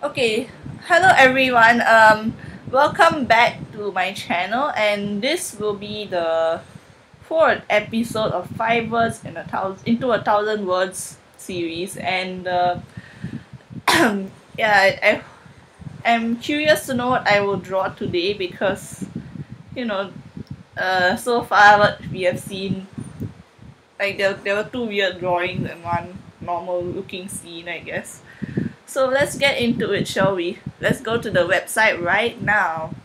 Okay, hello everyone. Welcome back to my channel, and this will be the fourth episode of Five Words in a Thousand into a Thousand Words series. And yeah, I'm curious to know what I will draw today because you know, so far what we have seen, like there were two weird drawings and one normal looking scene, I guess. So let's get into it, shall we? Let's go to the website right now.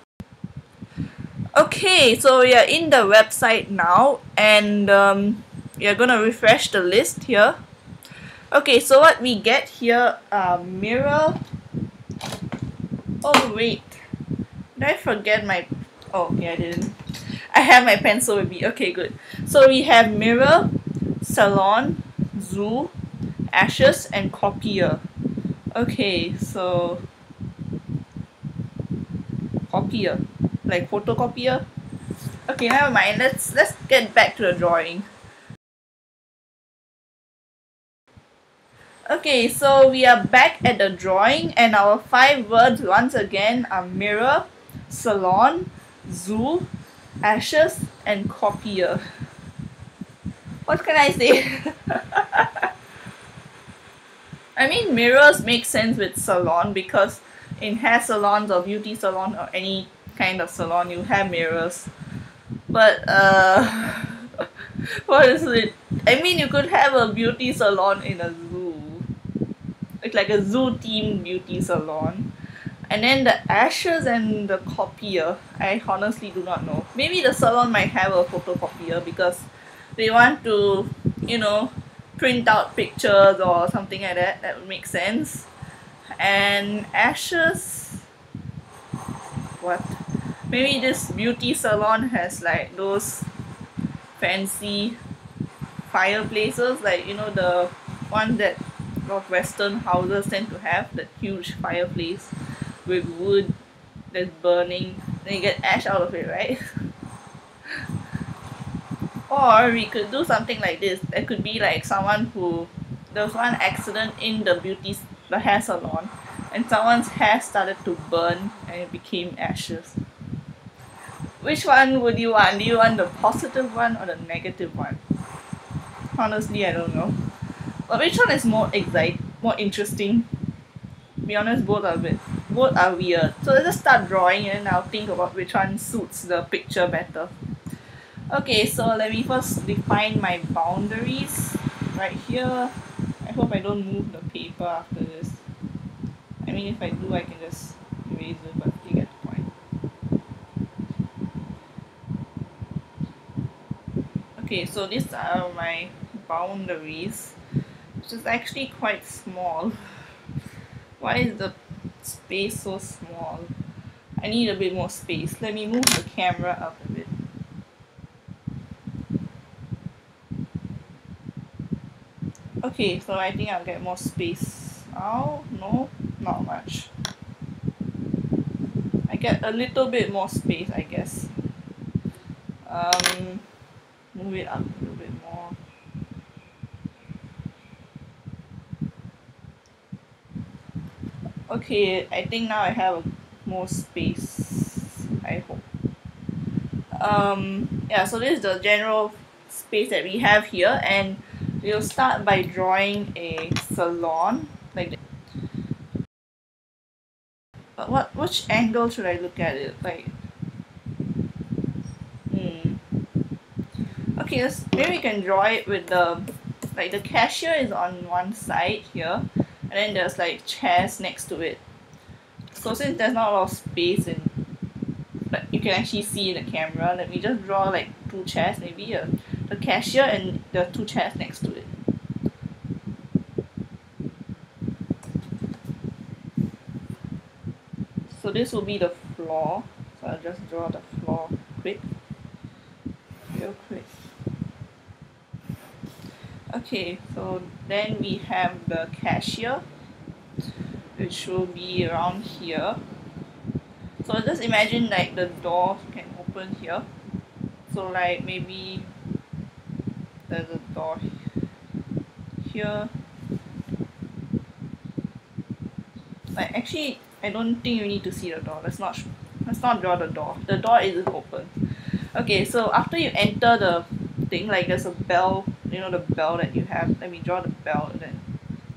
Okay, so we are in the website now, and we are gonna refresh the list here. Okay, so what we get here, mirror. Oh wait, did I forget my? Oh, okay, I didn't. I have my pencil with me. Okay, good. So we have mirror, salon, zoo, ashes, and copier. Okay, so copier, like photocopier. Okay, never mind. Let's get back to the drawing. Okay, so we are back at the drawing, and our five words once again are mirror, salon, zoo, ashes, and copier. What can I say? I mean, mirrors make sense with salon because in hair salons or beauty salon or any kind of salon, you have mirrors. But what is it? I mean, you could have a beauty salon in a zoo. It's like a zoo themed beauty salon. And then the ashes and the copier, I honestly do not know. Maybe the salon might have a photocopier because they want to, you know, print out pictures or something like that. That would make sense. And ashes, what? Maybe this beauty salon has like those fancy fireplaces, like the one that lot of Western houses tend to have, that huge fireplace with wood that's burning, then you get ash out of it, right? Or we could do something like this. There could be like someone who there was one accident in the hair salon, and someone's hair started to burn and it became ashes. Which one would you want? Do you want the positive one or the negative one? Honestly, I don't know. But which one is more interesting? To be honest, both are weird. So let's just start drawing and I'll think about which one suits the picture better. Okay, so let me first define my boundaries right here. I hope I don't move the paper after this. I mean, if I do, I can just erase it, but you get the point. Okay, so these are my boundaries, which is actually quite small. Why is the space so small? I need a bit more space. Let me move the camera up a bit. Okay, so I think I'll get more space. Oh, no, not much. I get a little bit more space, I guess. Um, Move it up a little bit more. Okay, I think now I have more space, I hope. Yeah, so this is the general space that we have here, and we'll start by drawing a salon like that. But which angle should I look at it? Like, hmm. Okay, maybe we can draw it with the cashier is on one side here, and then there's like chairs next to it. So since there's not a lot of space in, but you can actually see in the camera, let me just draw like two chairs, maybe the cashier and the two chairs next to it. So this will be the floor. So I'll just draw the floor real quick. Okay, so then we have the cashier, which will be around here. So just imagine like the door can open here. So like maybe there's a door here, Like actually, I don't think you need to see the door. Let's not draw the door. The door isn't open. Okay, so after you enter the thing, like there's a bell, you know the bell that you have. Let me draw the bell then.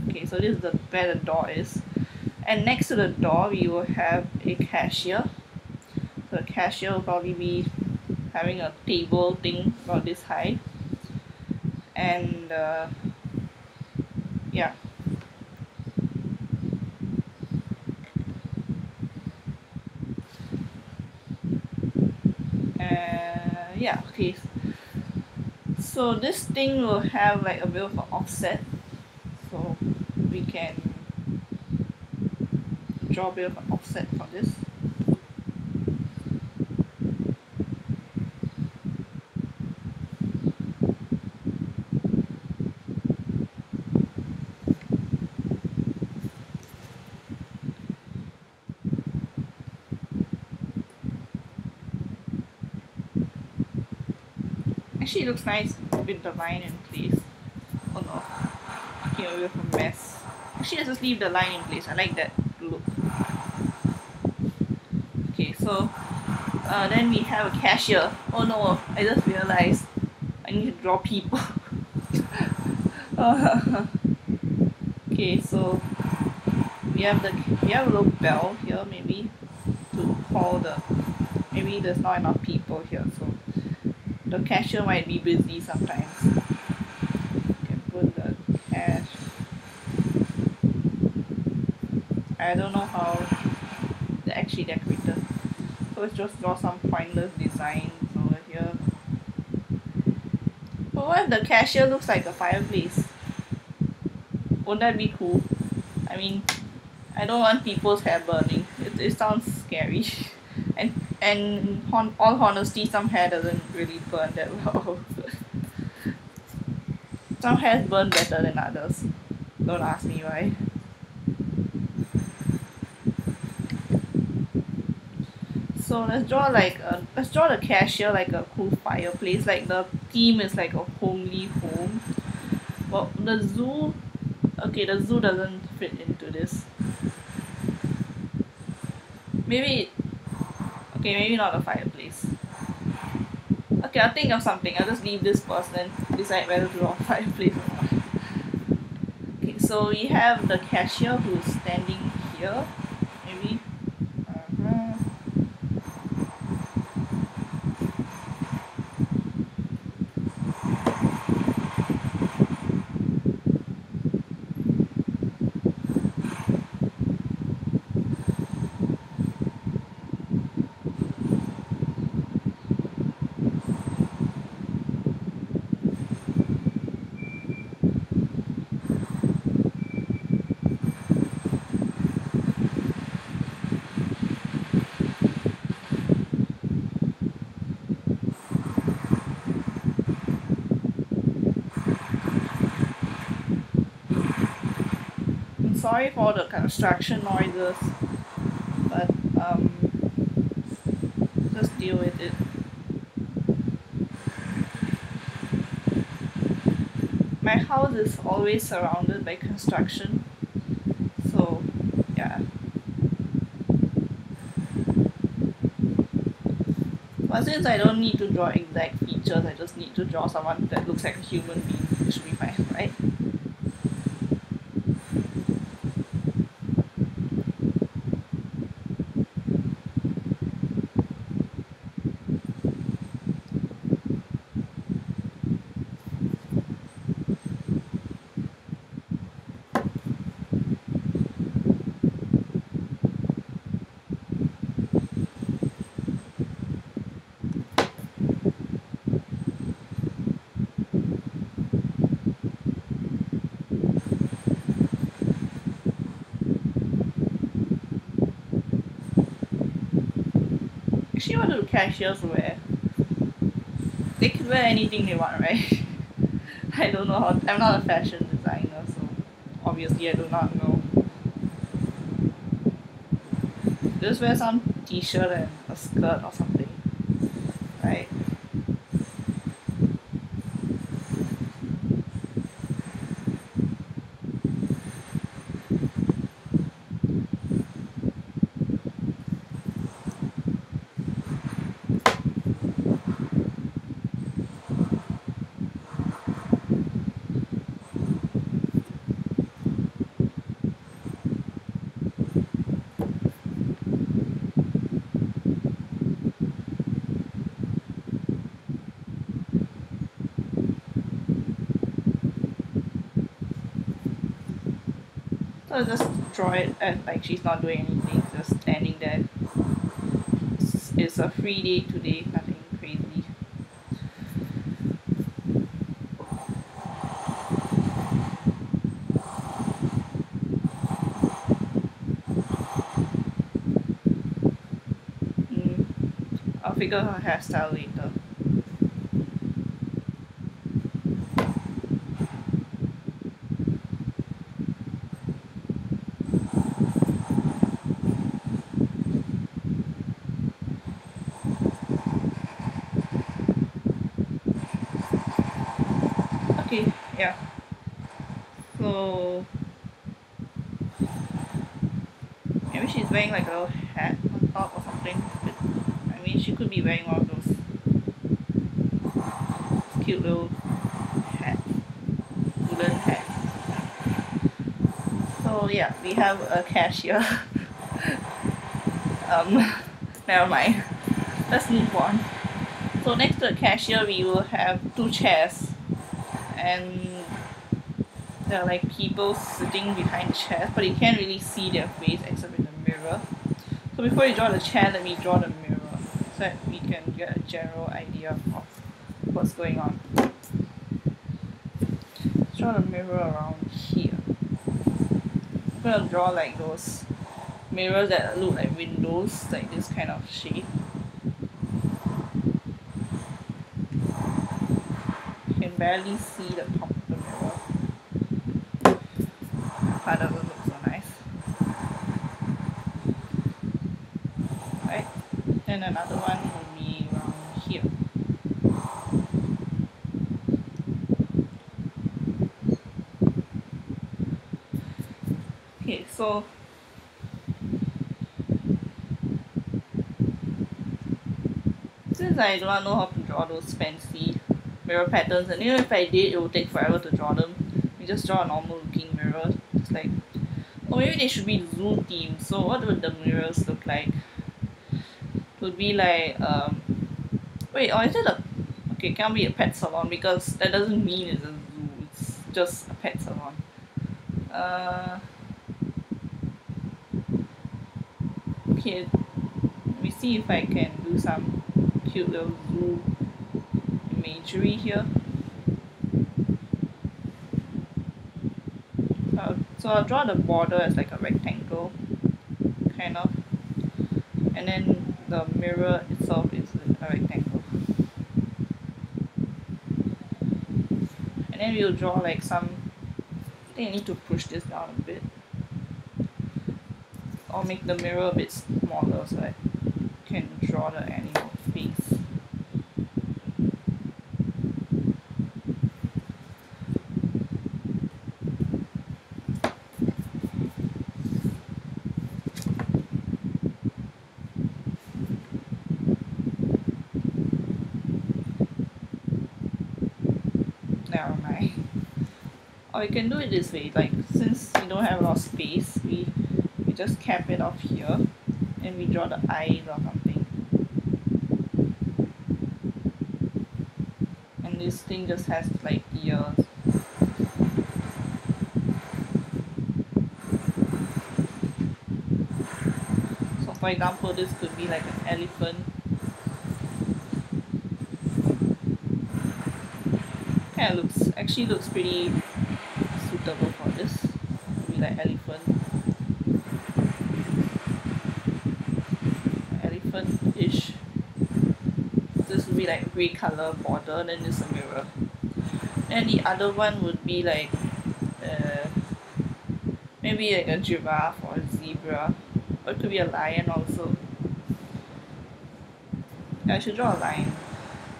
Okay, so this is where the door is. And next to the door, we will have a cashier. So the cashier will probably be having a table thing about this high. And yeah. Yeah, okay. So this thing will have like a bit of an offset. So we can draw a bit of an offset for this. Actually, it looks nice with the line in place. Oh no, making a bit of a mess. Actually, let's just leave the line in place. I like that look. Okay, so then we have a cashier. Oh no, I just realized I need to draw people. Okay, so we have a little bell here maybe to call the. Maybe there's not enough people here, so the cashier might be busy sometimes. You can put the cash. I don't know how they actually decorated. So let's just draw some pointless designs over here. But what if the cashier looks like a fireplace? Wouldn't that be cool? I mean, I don't want people's hair burning. It sounds scary. And all honesty, some hair doesn't really burn that well. Some hairs burn better than others. Don't ask me why. So let's draw the cashier like a cool fireplace. Like the theme is like a homely home. Well, the zoo. Okay, the zoo doesn't fit into this. Maybe. Okay, maybe not a fireplace. Okay, I'll think of something. I'll just leave this person decide whether to draw a fireplace or not. Okay, so we have the cashier who's standing here. Maybe. Uh-huh. Sorry for the construction noises, but just deal with it. My house is always surrounded by construction, so yeah. But since I don't need to draw exact features, I just need to draw someone that looks like a human being. It should be fine, right? Actually, what do cashiers wear? They can wear anything they want, right? I don't know how. I'm not a fashion designer, so obviously I do not know. Just wear some t-shirt and a skirt or something, right? So I'll just draw it as like she's not doing anything, just standing there. It's a free day today, nothing crazy. I'll figure her hairstyle later. Okay, yeah. So maybe she's wearing like a little hat on top or something. But, I mean, she could be wearing one of those cute little hats, woolen hats. So yeah, we have a cashier. Never mind. Let's move on. So next to the cashier, we will have two chairs, and there are like people sitting behind the chairs, but you can't really see their face except in the mirror. So before you draw the chair, let me draw the mirror so that we can get a general idea of what's going on. Let's draw the mirror around here. I'm gonna draw like those mirrors that look like windows, like this kind of shape. You can barely see the top of the mirror. That doesn't look so nice. Right? Then another one will be around here. Okay, so since I do not know how to draw those fancy mirror patterns, and even if I did, it would take forever to draw them. We just draw a normal looking mirror. It's like, or maybe they should be zoo themed. So what would the mirrors look like? It would be like wait, or is it a okay? It can't be a pet salon because that doesn't mean it's a zoo. It's just a pet salon. Okay, let me see if I can do some cute little zoo imagery here. So I'll draw the border as like a rectangle, kind of, and then the mirror itself is a rectangle. And then we'll draw like some, I think I need to push this down a bit, or make the mirror a bit smaller so I can draw the animal face. Never mind. Or you can do it this way, like since we don't have a lot of space, we just cap it off here and we draw the eyes or something. And this thing just has like ears. So for example, this could be like an elephant. Kind of actually looks pretty suitable for this. It would be like elephant. Elephant-ish. This would be like grey color border, then this a mirror. And the other one would be like maybe like a giraffe or a zebra. Or it could be a lion also. I should draw a lion.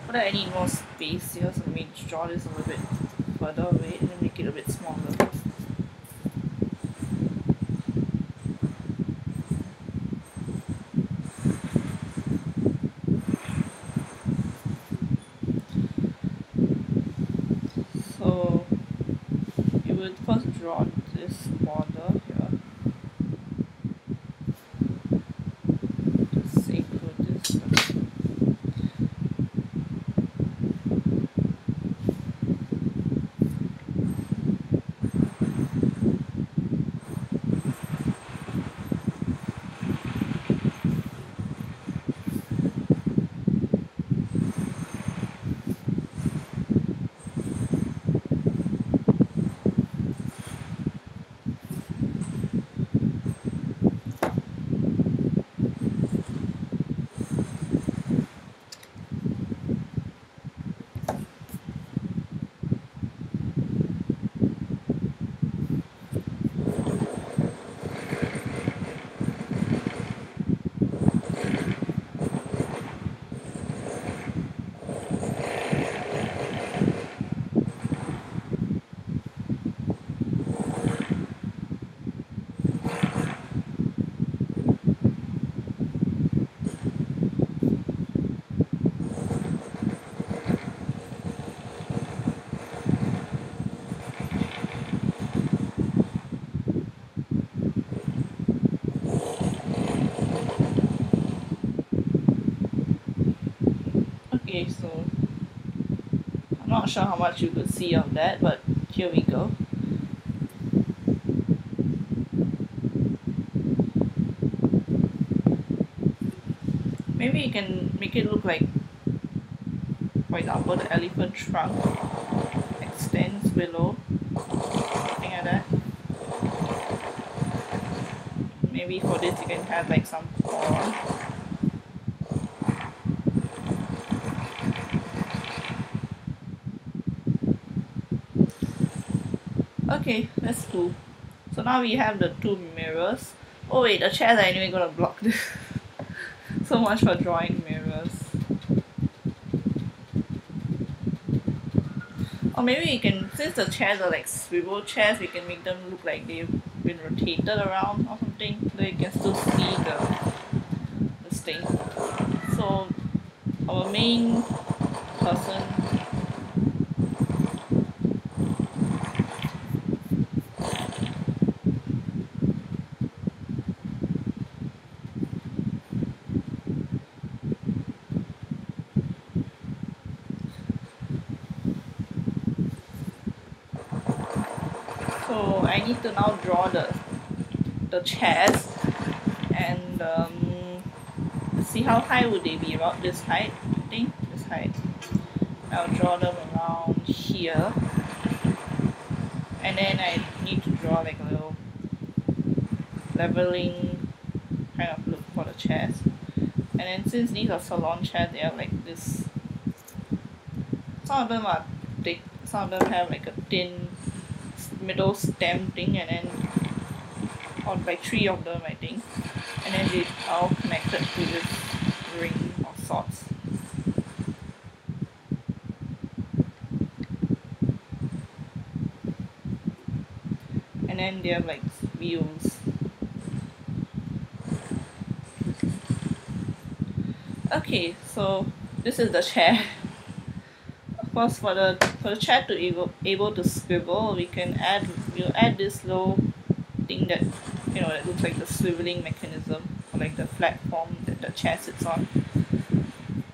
But I need more space here, so let me draw this a little bit further away and then make it a bit smaller. So you would first draw this border here. Just say put this. Okay, so I'm not sure how much you could see of that, but here we go. Maybe you can make it look like, for example, the elephant trunk extends below, something like that. Maybe for this you can have like some horn. Okay, that's cool. So now we have the two mirrors. Oh wait, the chairs are anyway gonna block this. So much for drawing mirrors. Or maybe we can, since the chairs are like swivel chairs, we can make them look like they've been rotated around or something, so you can still see this thing. So our main person, so I need to now draw the chairs and see how high would they be, about this height, I think, this height. I'll draw them around here, and then I need to draw like a little leveling kind of look for the chairs. And then since these are salon chairs, they are like this. Some of them are thick, some of them have like a thin middle stem thing, and then or like three of them I think, and then they are all connected to this ring of sorts. And then they have like wheels. Okay, so this is the chair. Of course, for the chair to able to swivel, we'll add this little thing that that looks like the swiveling mechanism, or like the platform that the chair sits on.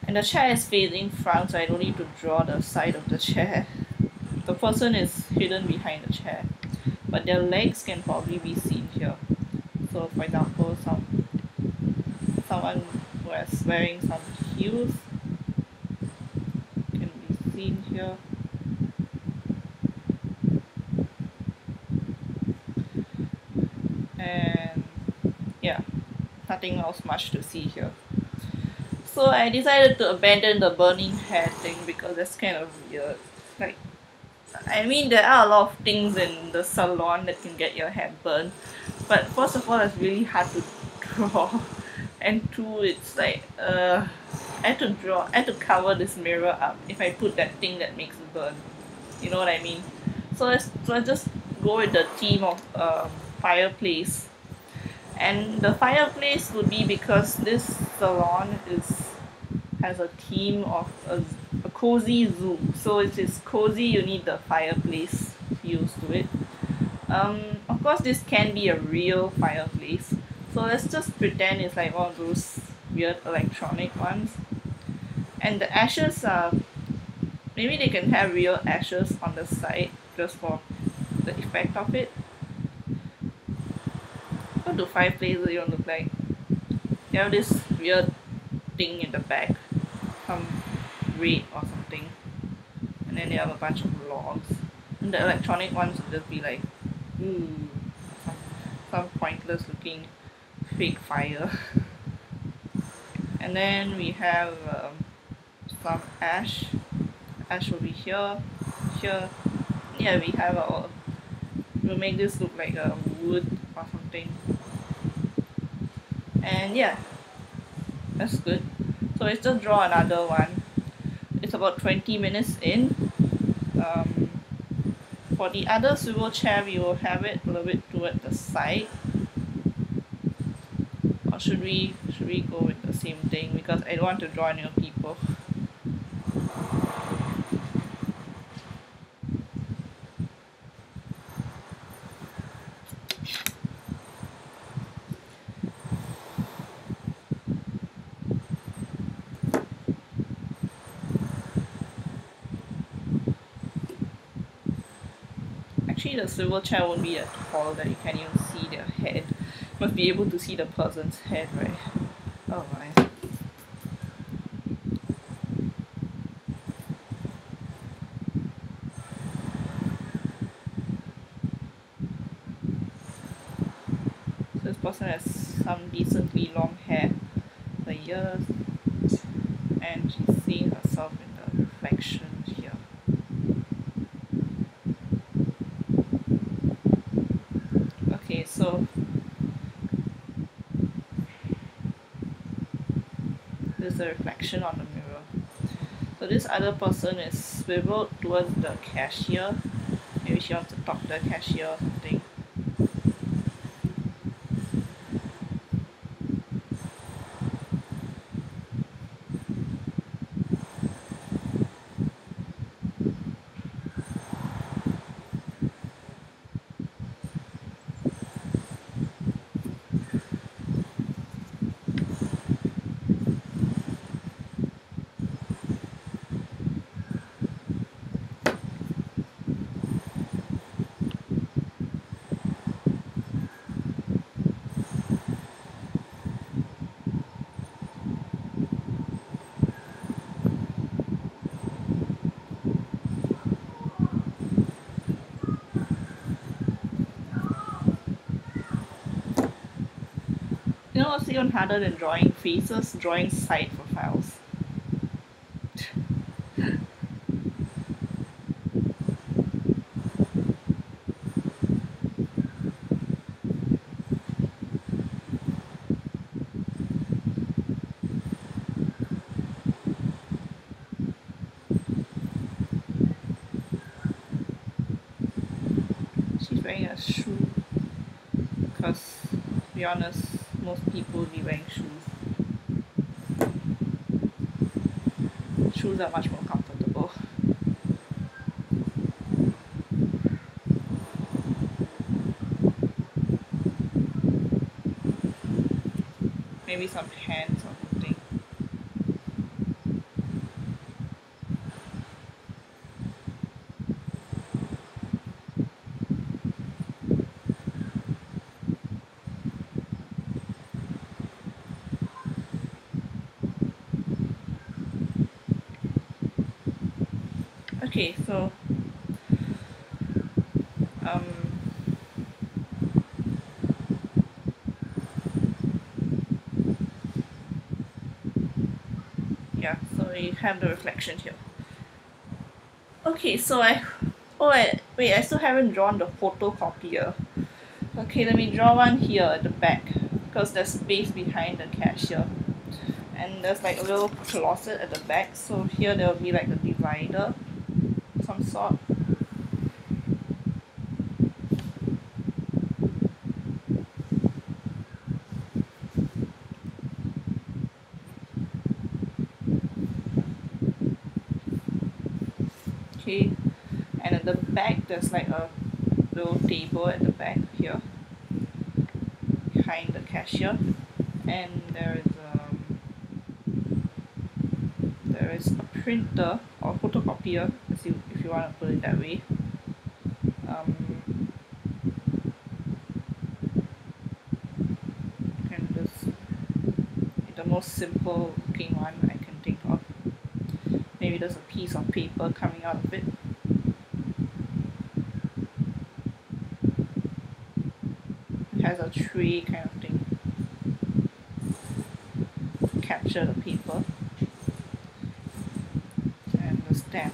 And the chair is facing front, so I don't need to draw the side of the chair. The person is hidden behind the chair, but their legs can probably be seen here. So for example, someone who is wearing some heels can be seen here. And yeah, nothing else much to see here. So I decided to abandon the burning hair thing because that's kind of weird. Like, I mean, there are a lot of things in the salon that can get your hair burned, but first of all, it's really hard to draw, and two, it's like I had to cover this mirror up if I put that thing that makes it burn. You know what I mean? So I just go with the theme of fireplace. And the fireplace would be because this salon has a theme of a cozy zoo. So it is cozy, you need the fireplace fuse to it. Of course, this can be a real fireplace. So let's just pretend it's like one of those weird electronic ones. And the ashes are, maybe they can have real ashes on the side just for the effect of it. What do fireplaces even look like? You have this weird thing in the back, some red or something, and then they have a bunch of logs. And the electronic ones would just be like, ooh, some pointless looking fake fire. And then we have some ash. Ash will be here, here. Yeah, we have our. We'll make this look like a wood or something. And yeah, that's good. So let's just draw another one. It's about 20 minutes in. For the other swivel chair, we will have it a little bit toward the side. Or should we go with the same thing, because I don't want to draw new people. actually the swivel chair won't be that tall that you can even see their head. Must be able to see the person's head, right? Oh my. So this person has some decently long hair for years, and she's seeing herself in the reflection here. Okay, so there's a reflection on the mirror. So this other person is swiveled towards the cashier. Maybe she wants to talk to the cashier or something. You know what's even harder than drawing faces? Drawing side profiles. She's wearing a shoe because, to be honest, most people will be wearing shoes. Shoes are much more comfortable. Maybe some pants or something. Okay, so um yeah, so we have the reflection here. Okay, so wait, I still haven't drawn the photocopier. Okay, let me draw one here at the back because there's space behind the cashier. And there's like a little closet at the back, so here there will be like a divider of some sort. Okay, and at the back there's like a little table at the back here behind the cashier, and there is a printer or photocopier, if you want to put it that way. And this the most simple looking one I can think of. Maybe there's a piece of paper coming out of it. It has a tray kind of thing to capture the paper. And the stamp.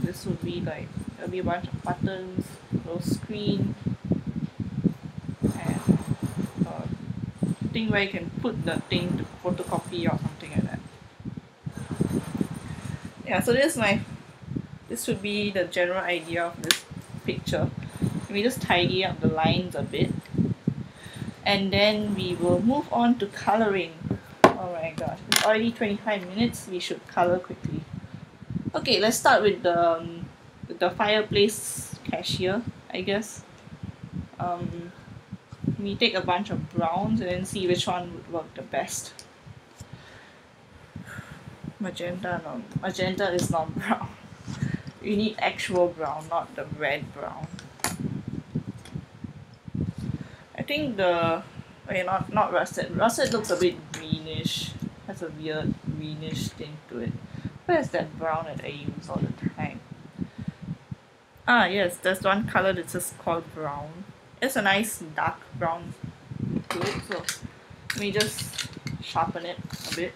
This would be like, there'll be a bunch of buttons, a little screen, and a thing where you can put the thing to photocopy or something like that. Yeah, so this would be the general idea of this picture. Let me just tidy up the lines a bit, and then we will move on to coloring. Oh my gosh, it's already 25 minutes, we should color quickly. Okay, let's start with the fireplace cashier, I guess. We take a bunch of browns and then see which one would work the best. Magenta is not brown. You need actual brown, not the red brown. I think the okay, not russet. Russet looks a bit greenish. Has a weird greenish thing to it. Where's that brown that I use all the time? Ah yes, there's one color that's just called brown. It's a nice dark brown to it, so let me just sharpen it a bit.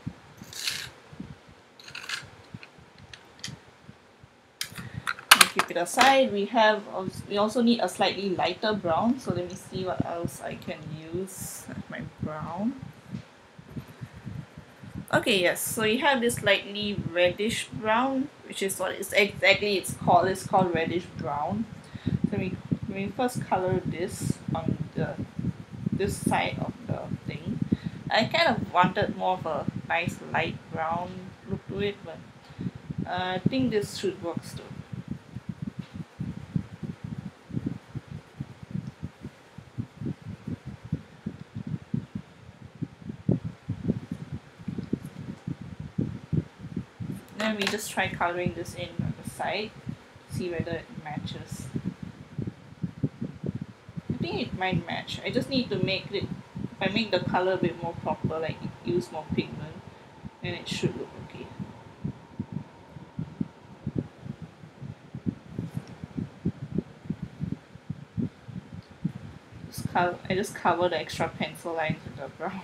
And keep it aside. We also need a slightly lighter brown, so let me see what else I can use as my brown. Okay, yes, so you have this slightly reddish brown, which is what it's exactly it's called. It's called reddish brown. So we first color this on this side of the thing. I kind of wanted more of a nice light brown look to it, but I think this should work still. Then we just try coloring this in on the side, see whether it matches. I think it might match. I just need to make it, if I make the color a bit more proper, like use more pigment, then it should look okay. I just cover the extra pencil lines with the brown.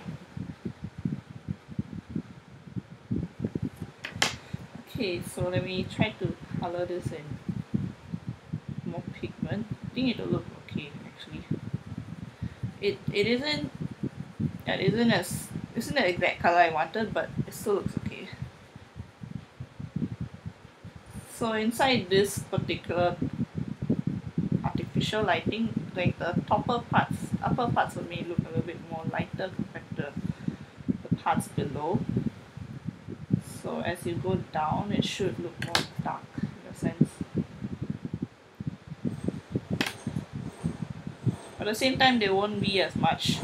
Okay, so let me try to color this in more pigment. I think it'll look okay actually. It isn't the exact color I wanted, but it still looks okay. So inside this particular artificial lighting, like the upper parts of me look a little bit more lighter compared to the parts below. So as you go down, it should look more dark in a sense. But at the same time, there won't be as much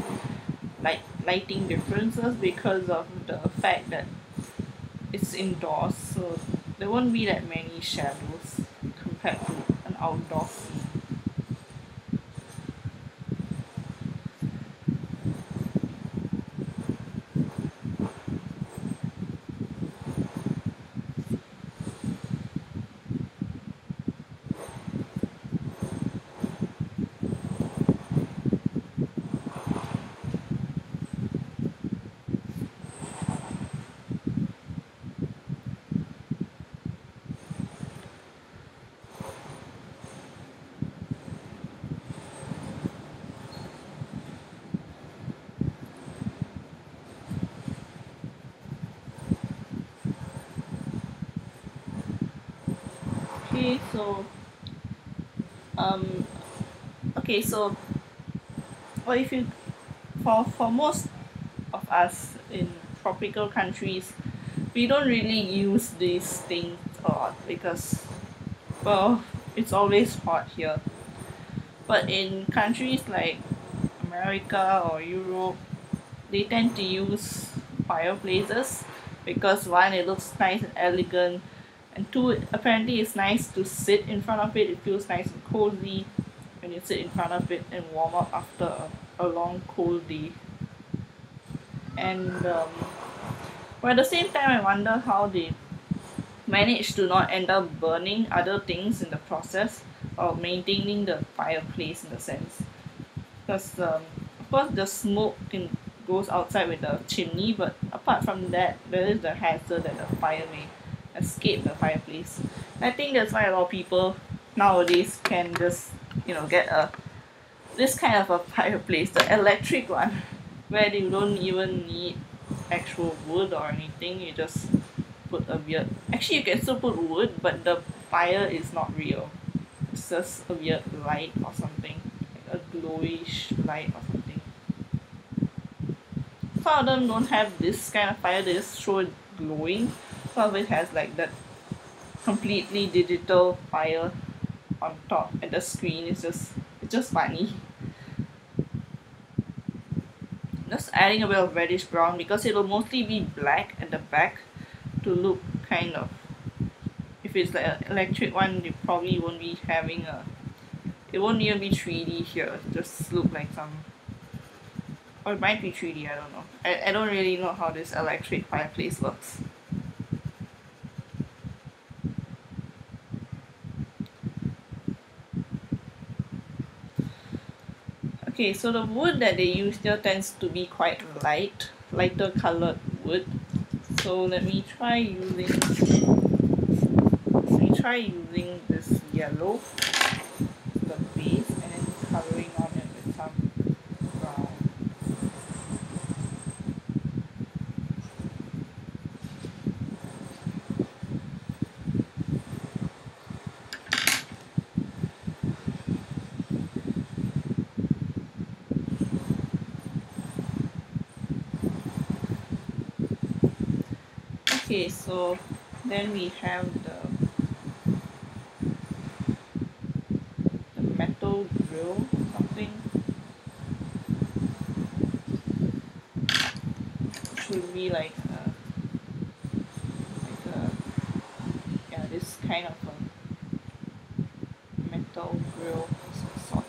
lighting differences because of the fact that it's indoors, so there won't be that many shadows compared to an outdoor scene. Okay, so um okay, so well, if you for most of us in tropical countries, we don't really use these things a lot because, well, it's always hot here. But in countries like America or Europe, they tend to use fireplaces because one, it looks nice and elegant, and two, apparently it's nice to sit in front of it. It feels nice and cozy when you sit in front of it and warm up after a long cold day. And but at the same time, I wonder how they manage to not end up burning other things in the process or maintaining the fireplace in the sense. Because of course the smoke can goes outside with the chimney, but apart from that, there is the hazard that the fire may escape the fireplace. I think that's why a lot of people nowadays can just get this kind of a fireplace, the electric one, where you don't even need actual wood or anything. You just put a weird. Actually, you can still put wood, but the fire is not real. It's just a weird light or something, like a glowish light or something. Some of them don't have this kind of fire. They just show it glowing. Some of it has like that completely digital fire on top, and the screen is just funny. Just adding a bit of reddish brown because it'll mostly be black at the back to look kind of, if it's like an electric one, you probably won't be having a, it won't even be 3D here, just look like some, or it might be 3D, I don't know. I don't really know how this electric fireplace works. Okay, so the wood that they use here tends to be quite lighter colored wood. So let me try using this yellow, the base, and then coloring on it with some brown. Okay, so then we have the metal grill something. Should be like a, yeah, this kind of a metal grill sort.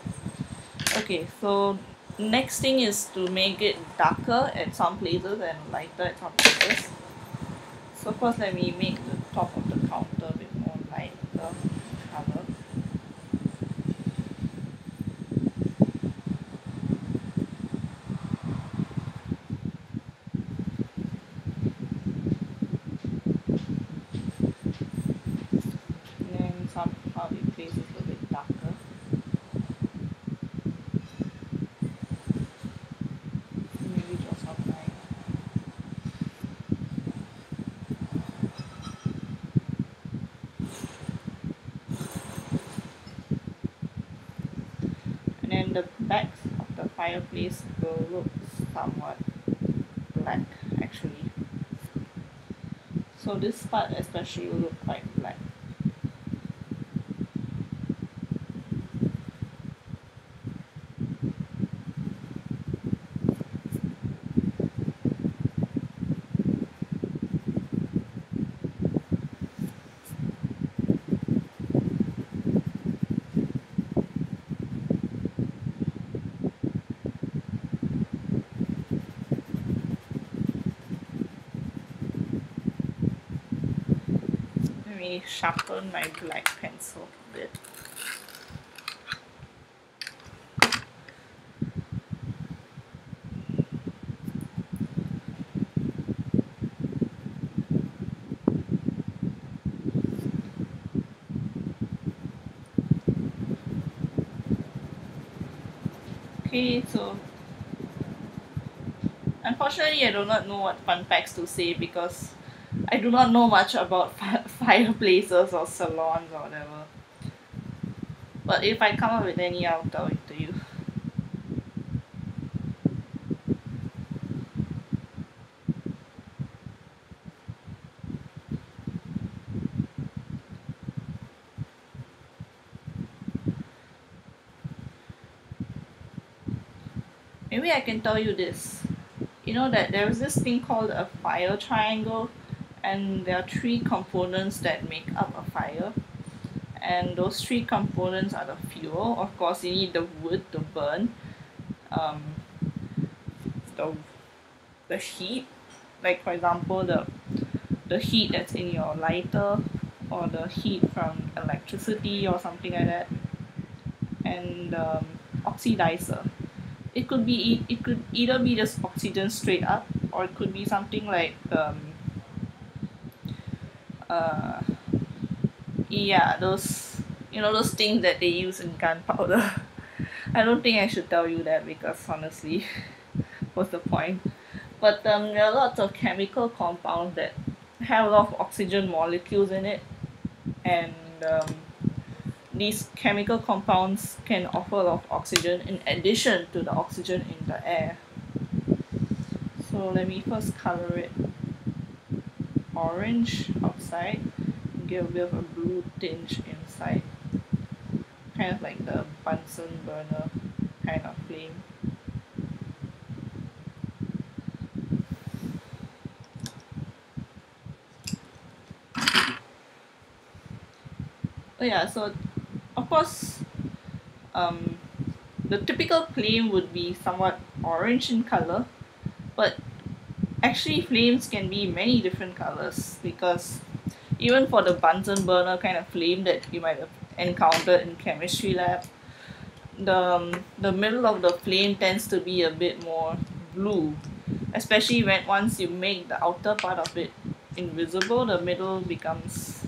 Okay, so next thing is to make it darker at some places and lighter at some places. So first let me make the top of the counter a bit more lighter color. And then somehow it places a little bit darker. Maybe draw some line. And then the backs of the fireplace will look somewhat black actually. So this part especially will look quite black. Let me sharpen my black pencil a bit. Okay, so unfortunately I do not know what fun facts to say because I do not know much about fireplaces or salons or whatever. But if I come up with any, I'll tell it to you. Maybe I can tell you this. You know that there is this thing called a fire triangle, and there are three components that make up a fire. And those three components are the fuel. Of course, you need the wood to burn. Um, the the heat, like for example, the heat that's in your lighter, or the heat from electricity or something like that, and oxidizer. It could either be just oxygen straight up, or it could be something like uh yeah, those, you know, those things that they use in gunpowder. I don't think I should tell you that because honestly, what's the point? But there are lots of chemical compounds that have a lot of oxygen molecules in it, and these chemical compounds can offer a lot of oxygen in addition to the oxygen in the air. So let me first color it orange outside, give a bit of a blue tinge inside, kind of like the Bunsen burner kind of flame. Oh yeah, so of course, um, the typical flame would be somewhat orange in color, but actually flames can be many different colors because even for the Bunsen burner kind of flame that you might have encountered in chemistry lab, the middle of the flame tends to be a bit more blue, especially when once you make the outer part of it invisible, the middle becomes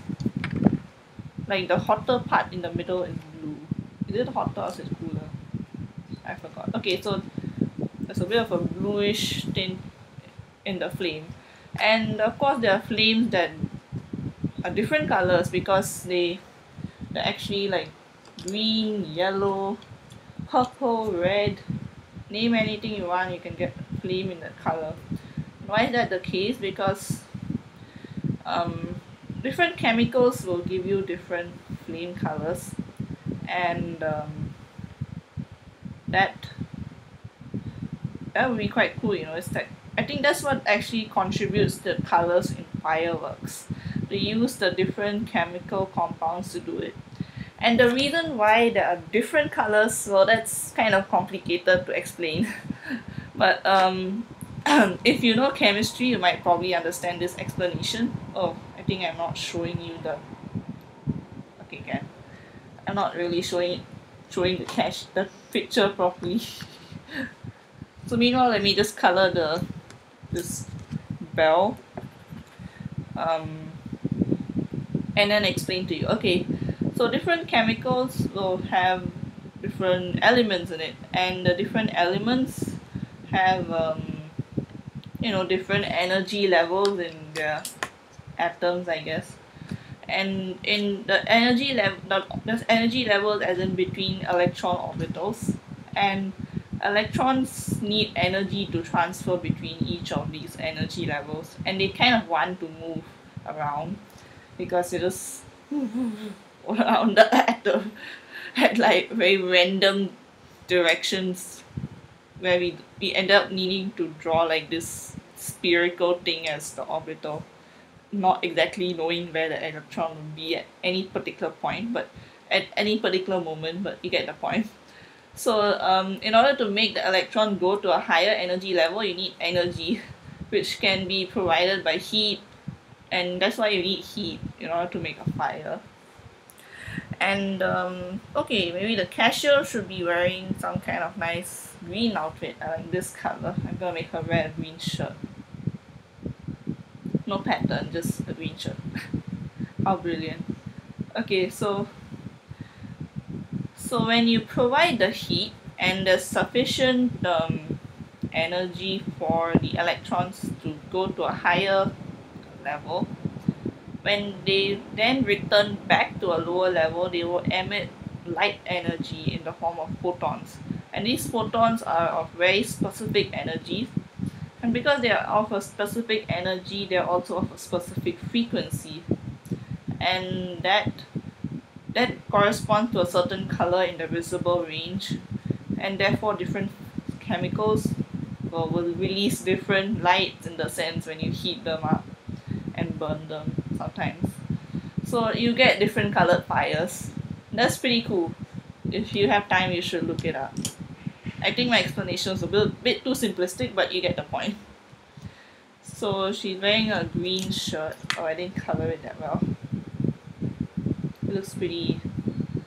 like the hotter part in the middle is blue. Is it hotter or is it cooler? I forgot. Okay, so there's a bit of a bluish tint in the flame. And of course there are flames that are different colors because they're actually like green, yellow, purple, red. Name anything you want, you can get flame in that color. Why is that the case? Because um, different chemicals will give you different flame colors, and that that would be quite cool. It's like I think that's what actually contributes to colors in fireworks. They use the different chemical compounds to do it. And the reason why there are different colors, well, that's kind of complicated to explain. But if you know chemistry, you might probably understand this explanation. Oh, I think I'm not showing you the. Okay, can. I'm not really showing the picture properly. So meanwhile, let me just color this bell, um, and then explain to you. Okay, so different chemicals will have different elements in it, and the different elements have different energy levels in their atoms, I guess. And in the energy level, there's energy levels as in between electron orbitals, and electrons need energy to transfer between each of these energy levels, and they kind of want to move around because they just around the atom at like very random directions where we end up needing to draw like this spherical thing as the orbital, not exactly knowing where the electron will be at any particular point, but at any particular moment, but you get the point. So in order to make the electron go to a higher energy level, you need energy, which can be provided by heat, and that's why you need heat in order to make a fire. And okay, maybe the cashier should be wearing some kind of nice green outfit. I like this color. I'm gonna make her wear a green shirt. No pattern, just a green shirt. How brilliant. Okay, so when you provide the heat and there's sufficient energy for the electrons to go to a higher level, when they then return back to a lower level, they will emit light energy in the form of photons. And these photons are of very specific energies. And because they are of a specific energy, they're also of a specific frequency. And that corresponds to a certain color in the visible range. And therefore different chemicals will release different lights in the sense when you heat them up and burn them sometimes. So you get different colored fires. That's pretty cool. If you have time, you should look it up. I think my explanation was a bit too simplistic, but you get the point. So she's wearing a green shirt. Oh, I didn't color it that well. It looks pretty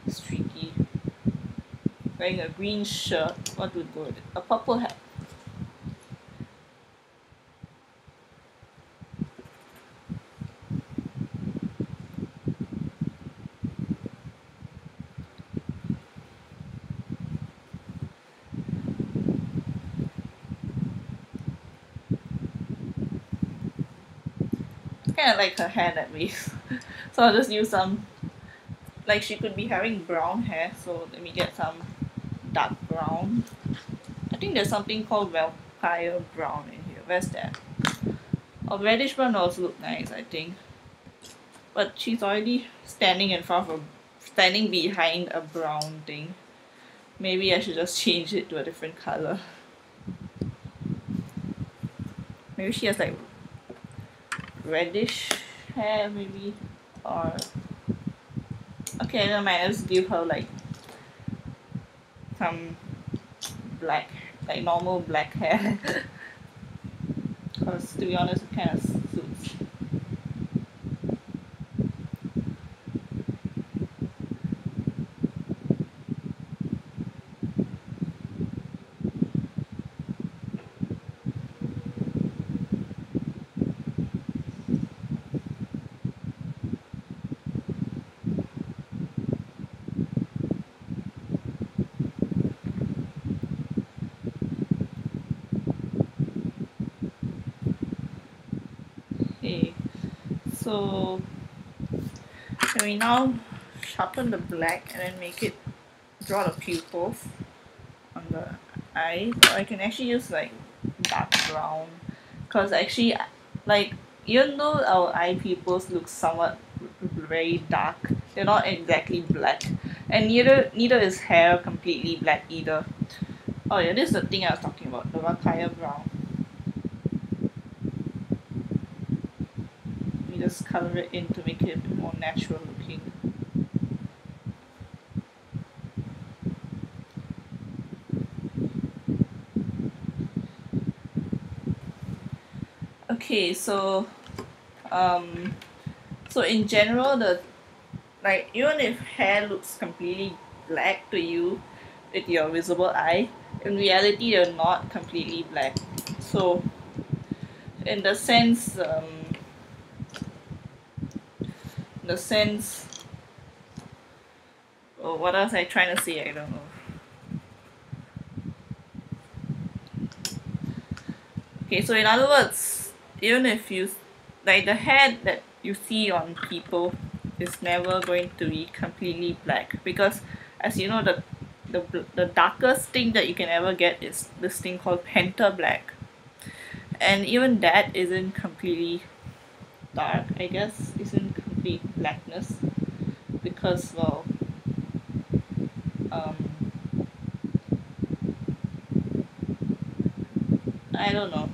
streaky. Wearing a green shirt. What would go with it? A purple hat. Kind of like her hair that way. So I'll just use some, like she could be having brown hair, so let me get some dark brown. I think there's something called vampire brown in here. Where's that? Oh, reddish brown also look nice, I think. But she's already standing behind a brown thing. Maybe I should just change it to a different color. Maybe she has like reddish hair, maybe, or Okay, then I might just give her like some black, like normal black hair. Because to be honest, it kind of suits. Okay, so can we now sharpen the black and then make it draw the pupils on the eye? Or I can actually use like dark brown, because actually, like, even though our eye pupils look somewhat very dark, they're not exactly black, and neither is hair completely black either. Oh yeah, this is the thing I was talking about, the Rakaya brown. Let me just color it in to make it a bit more natural looking. Okay, um, so in general, the like even if hair looks completely black to you with your visible eye, in reality they're not completely black. So in the sense, in the sense, oh, what else I trying to say? I don't know. Okay, so in other words, even if you like the hair that you see on people is never going to be completely black, because as you know, the darkest thing that you can ever get is this thing called penta black, and even that isn't completely dark, I guess, isn't complete blackness, because well, um I don't know.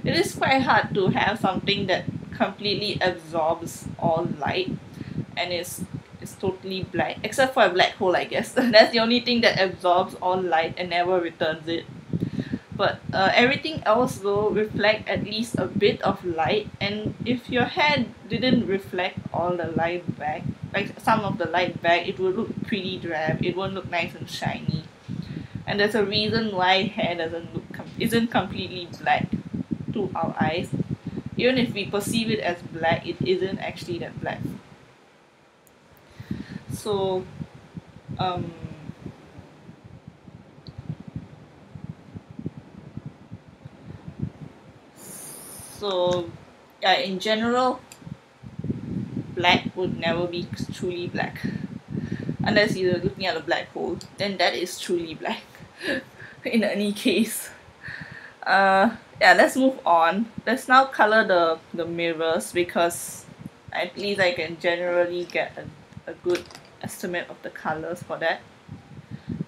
It is quite hard to have something that completely absorbs all light and is totally black, except for a black hole, I guess. That's the only thing that absorbs all light and never returns it. But everything else will reflect at least a bit of light, and if your hair didn't reflect all the light back, like some of the light back, it will look pretty drab. It won't look nice and shiny. And there's a reason why hair doesn't look isn't completely black to our eyes. Even if we perceive it as black, it isn't actually that black. So, um, so yeah, in general, black would never be truly black unless you're looking at a black hole. Then that is truly black. In any case, yeah, let's move on. Let's now color the mirrors, because at least I can generally get a good estimate of the colors for that.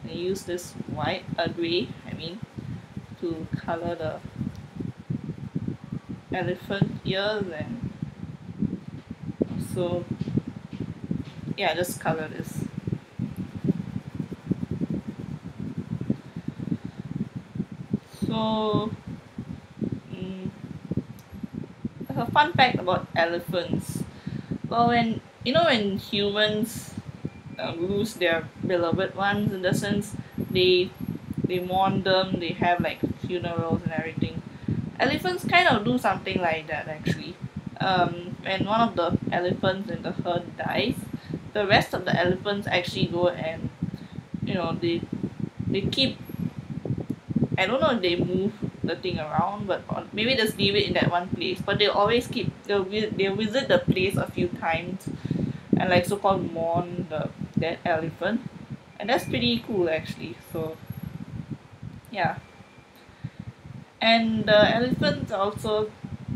I use this white, gray, I mean, to color the elephant ears, and so yeah, just color this. So, mm, a fun fact about elephants. Well, when humans lose their beloved ones, in the sense they mourn them, they have like funerals and everything. Elephants kind of do something like that actually. When one of the elephants in the herd dies, the rest of the elephants actually go and they keep, I don't know if they move the thing around, but maybe just leave it in that one place. But they'll visit the place a few times and like so called mourn the dead elephant, and that's pretty cool actually. So yeah, and the elephants are also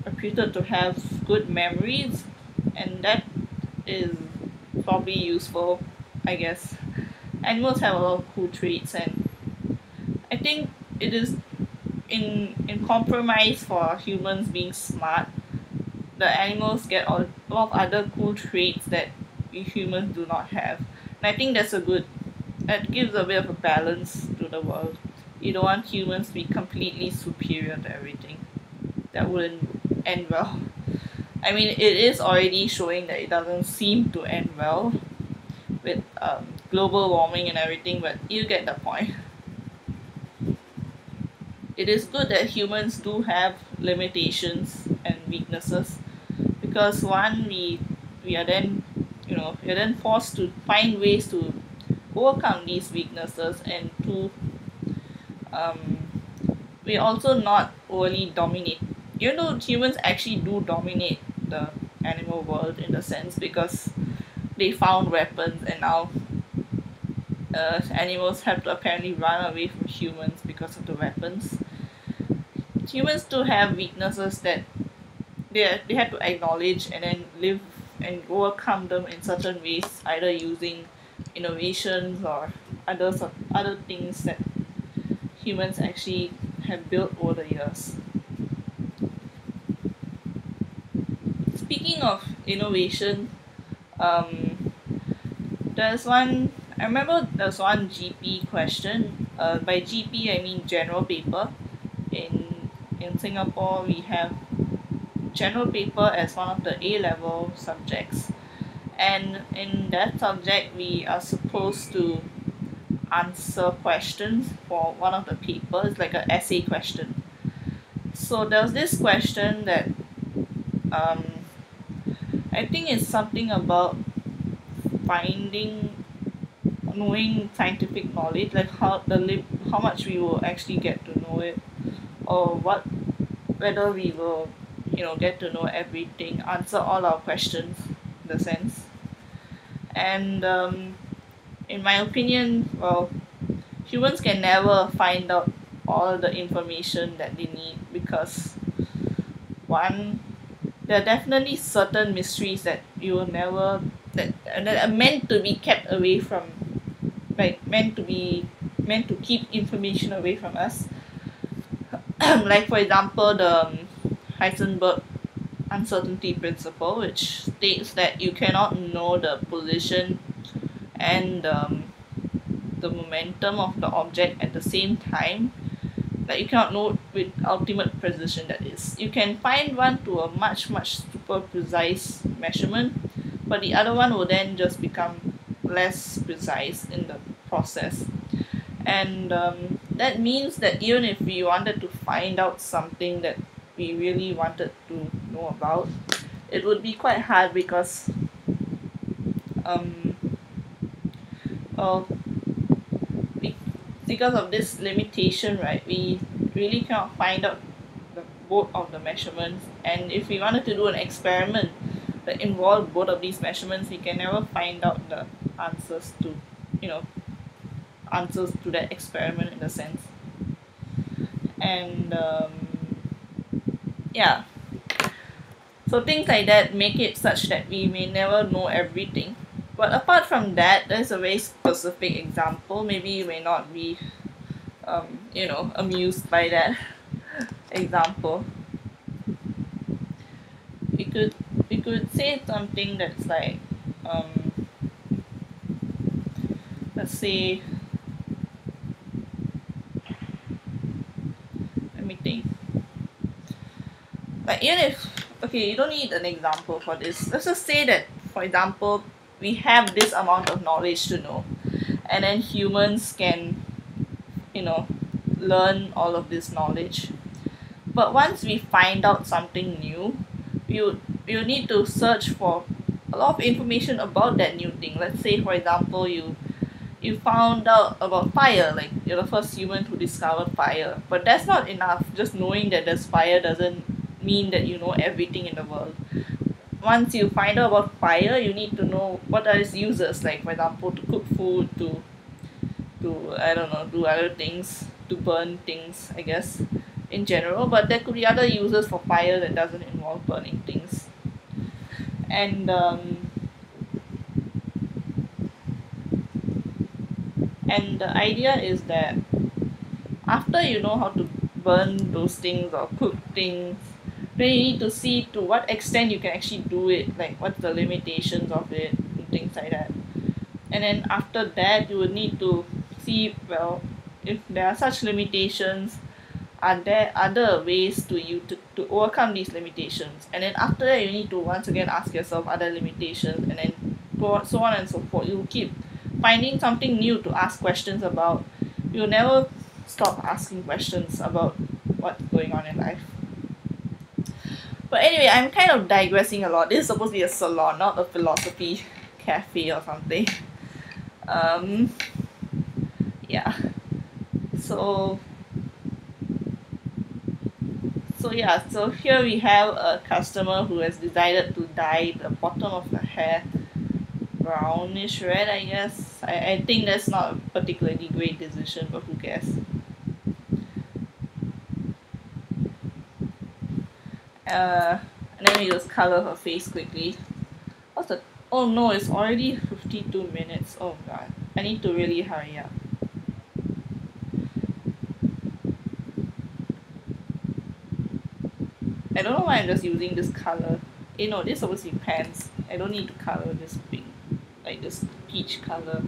reputed to have good memories, and that is probably useful, I guess. Animals have a lot of cool traits, and I think it is in compromise for humans being smart. The animals get a lot of other cool traits that we humans do not have. And I think that gives a bit of a balance to the world. You don't want humans to be completely superior to everything. That wouldn't end well. I mean, it is already showing that it doesn't seem to end well with global warming and everything, but you get the point. It is good that humans do have limitations and weaknesses, because one, we are then, we're then forced to find ways to overcome these weaknesses, and two, um, we're also not overly dominate. You know, humans actually do dominate the animal world in a sense, because they found weapons, and now animals have to apparently run away from humans because of the weapons. Humans do have weaknesses that they have to acknowledge and then live and overcome them in certain ways, either using innovations or other things that humans actually have built over the years. Speaking of innovation, um, there's one. I remember there's one GP question. By GP I mean general paper. In Singapore, we have general paper as one of the A level subjects, and in that subject we are supposed to answer questions for one of the papers, like an essay question. So there was this question that um, I think it's something about finding knowing scientific knowledge, like how much we will actually get to know it, or whether we will get to know everything, answer all our questions in the sense. And in my opinion, well, humans can never find out all the information that they need, because one, there are definitely certain mysteries that you will never that are meant to be kept away from, like meant to keep information away from us. Like for example, the Heisenberg uncertainty principle, which states that you cannot know the position and the momentum of the object at the same time. Like you cannot know with ultimate precision, that is. You can find one to a much super precise measurement, but the other one will then just become less precise in the process. And that means that even if we wanted to find out something that we really wanted to know about, it would be quite hard, because um, well, because of this limitation, right, we really cannot find out both of the measurements. And if we wanted to do an experiment that involved both of these measurements, we can never find out the answers to you know answers to that experiment in a sense. And yeah, so things like that make it such that we may never know everything. But apart from that, there's a very specific example. Maybe you may not be amused by that example. We could say something that's like, um, let's say, let me think. Like, even if, okay, you don't need an example for this. Let's just say that, for example, we have this amount of knowledge to know, and then humans can, learn all of this knowledge. But once we find out something new, you need to search for a lot of information about that new thing. Let's say, for example, you found out about fire, like you're the first human who discovered fire. But that's not enough. Just knowing that there's fire doesn't mean that you know everything in the world. Once you find out about fire, you need to know what are its uses, like for example, to cook food, to I don't know, do other things, to burn things, I guess, in general. But there could be other uses for fire that doesn't involve burning things. And the idea is that after you know how to burn those things or cook things, then you need to see to what extent you can actually do it, like what's the limitations of it, things like that. And then after that, you would need to see, well, if there are such limitations, are there other ways to overcome these limitations? And then after that, you need to once again ask yourself other limitations, and then so on and so forth. You keep finding something new to ask questions about. You'll never stop asking questions about what's going on in life. But anyway, I'm kind of digressing a lot. This is supposed to be a salon, not a philosophy cafe or something. Yeah. So yeah, so here we have a customer who has decided to dye the bottom of her hair brownish red, I guess. I think that's not a particularly great decision, but who cares. And then we just color her face quickly. What's the... Oh no, it's already 52 minutes. Oh god. I need to really hurry up. I don't know why I'm just using this color. No, this is supposed to be pants. I don't need to color this pink, like this peach color.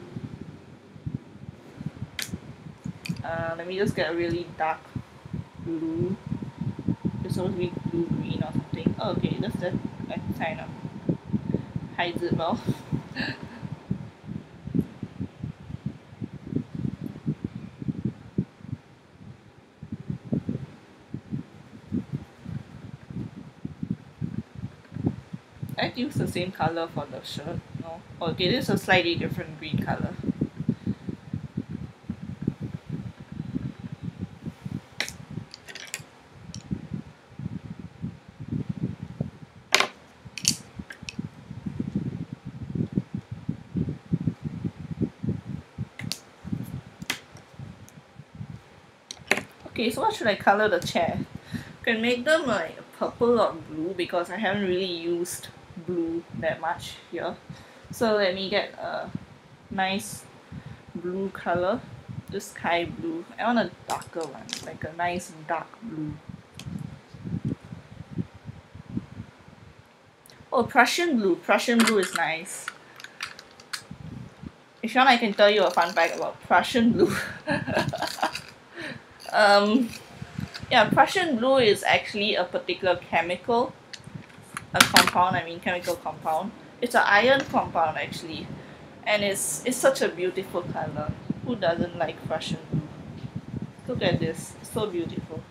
Let me just get a really dark blue. It's supposed to be blue green or something. Oh, okay, that's the kind of hides it well. I'd use the same color for the shirt. No. Okay, this is a slightly different green color. Okay, so what should I color the chair? Can make them like purple or blue because I haven't really used blue that much here. So let me get a nice blue color, just sky blue. I want a darker one, like a nice dark blue. Oh, Prussian blue. Prussian blue is nice. If you want, I can tell you a fun fact about Prussian blue. Yeah, Prussian blue is actually a particular chemical, chemical compound. It's an iron compound actually, and it's such a beautiful color. Who doesn't like Prussian blue? Look at this, it's so beautiful.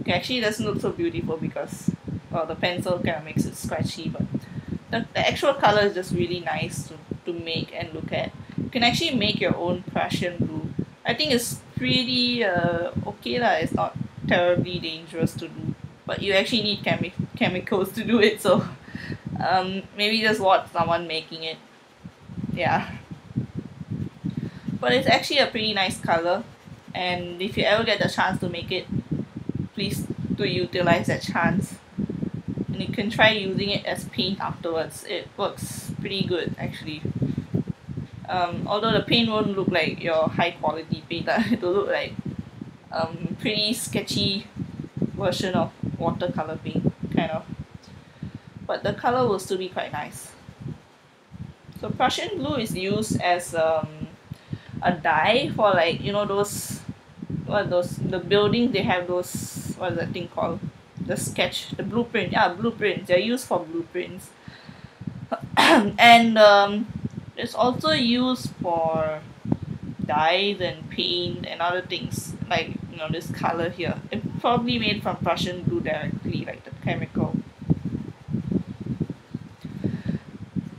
Okay, actually it doesn't look so beautiful because, well, the pencil kind of makes it scratchy, but the actual color is just really nice to make and look at. You can actually make your own Prussian blue. I think it's pretty okay lah. It's not terribly dangerous to do, but you actually need chemicals to do it. So maybe just watch someone making it. Yeah, but it's actually a pretty nice color, and if you ever get the chance to make it, please do utilize that chance. And you can try using it as paint afterwards. It works pretty good actually. Although the paint won't look like your high quality paint, it'll look like pretty sketchy version of watercolor paint, kind of. But the color will still be quite nice. So Prussian blue is used as a dye for, like, you know, those, the buildings, they have those, what is that thing called? The blueprint. Yeah, blueprints. They're used for blueprints. And it's also used for dyes and paint and other things, like, you know, this color here. It's probably made from Prussian blue directly, like the chemical.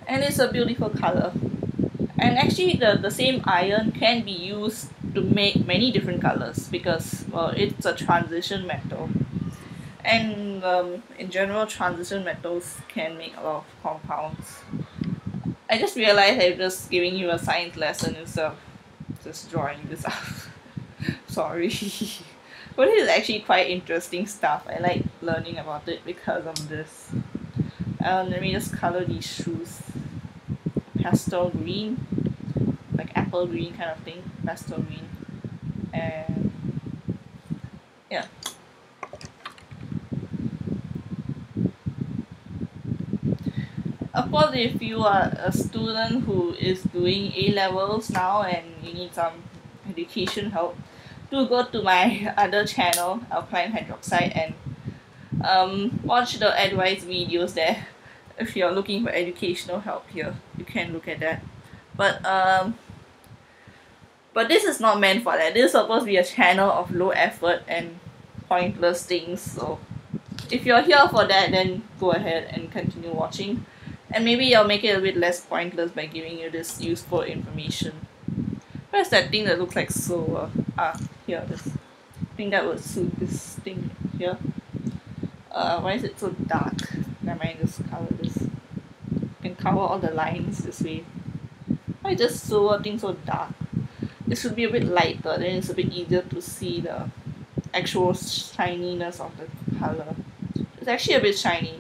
And it's a beautiful color. And actually the same iron can be used to make many different colors because, well, it's a transition metal. And in general, transition metals can make a lot of compounds. I just realized I'm just giving you a science lesson instead of just drawing this up. Sorry. But this is actually quite interesting stuff. I like learning about it because of this. Let me just color these shoes. Pastel green, like apple green kind of thing. Pastel green. And yeah. of course, if you are a student who is doing A levels now and you need some education help, do go to my other channel, Alkaline Hydroxide, and watch the advice videos there. If you're looking for educational help here, you can look at that. But this is not meant for that. This is supposed to be a channel of low effort and pointless things. So if you're here for that, then go ahead and continue watching. And maybe I'll make it a bit less pointless by giving you this useful information. Where's that thing that looks like silver? Here, this. I think that would suit this thing here. Why is it so dark? Never mind, just color this. You can cover all the lines this way. Why is this silver thing so dark? It should be a bit lighter, then it's a bit easier to see the actual shininess of the color. It's actually a bit shiny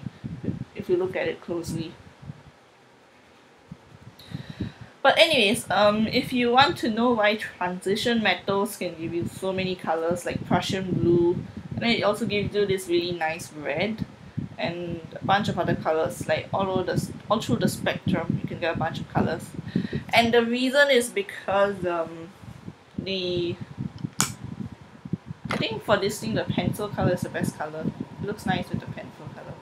if you look at it closely. But anyways, if you want to know why transition metals can give you so many colors like Prussian blue, and then it also gives you this really nice red and a bunch of other colors, like all through the spectrum you can get a bunch of colors. And the reason is because I think for this thing the pencil color is the best color. It looks nice with the pencil color.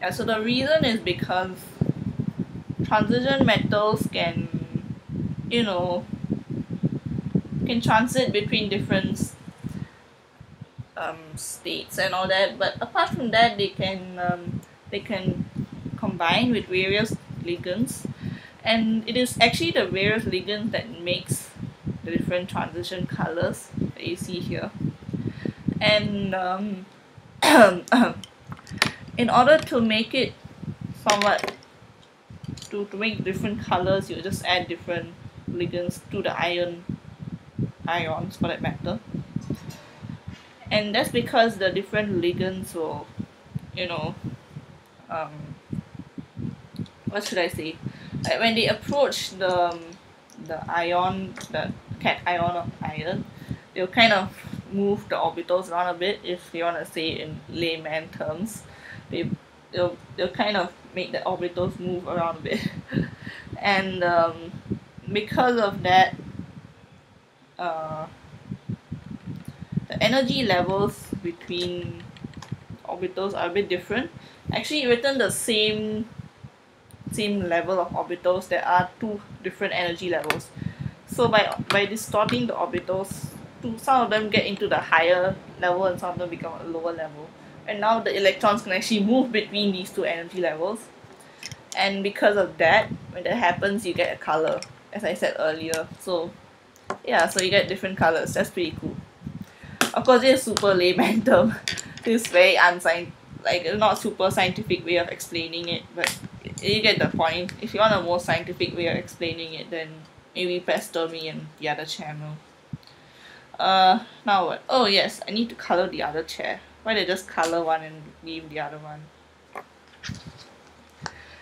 Yeah, so the reason is because transition metals can, you know, can transit between different states and all that, but apart from that they can combine with various ligands, and it is actually the various ligands that makes the different transition colors that you see here. And in order to make it somewhat to make different colors, you just add different ligands to the ions for that matter. And that's because the different ligands will, you know, what should I say? Like when they approach the ion, the cation of iron, they'll kind of move the orbitals around a bit. If you want to say in layman terms, they'll kind of make the orbitals move around a bit. And because of that, the energy levels between orbitals are a bit different. Actually, within the same level of orbitals, there are two different energy levels. So by distorting the orbitals, some of them get into the higher level and some of them become a lower level. And now the electrons can actually move between these two energy levels. And because of that, when that happens, you get a color, as I said earlier. So yeah, so you get different colors. That's pretty cool. Of course, this is super layman term. This is very like not super scientific way of explaining it, but you get the point. If you want a more scientific way of explaining it, then maybe pester me in the other channel. Now what? Oh yes, I need to color the other chair. Why they just color one and leave the other one?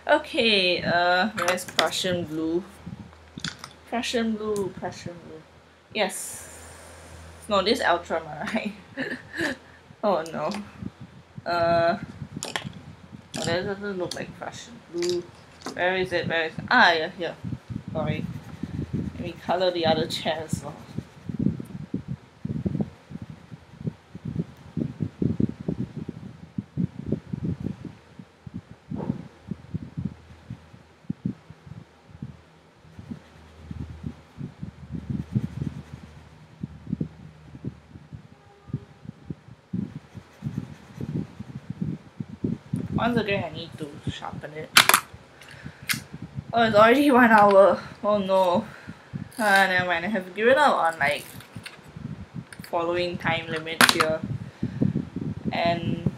Okay, where's Prussian blue? Prussian blue. Yes. No, this is ultramarine. Oh no. Oh, that doesn't look like Prussian blue. Where is it? Ah, yeah, here. Sorry. Let me color the other chair as well. Once again, I need to sharpen it. Oh, it's already 1 hour. Oh no. Never mind. I have given up on like following time limits here, and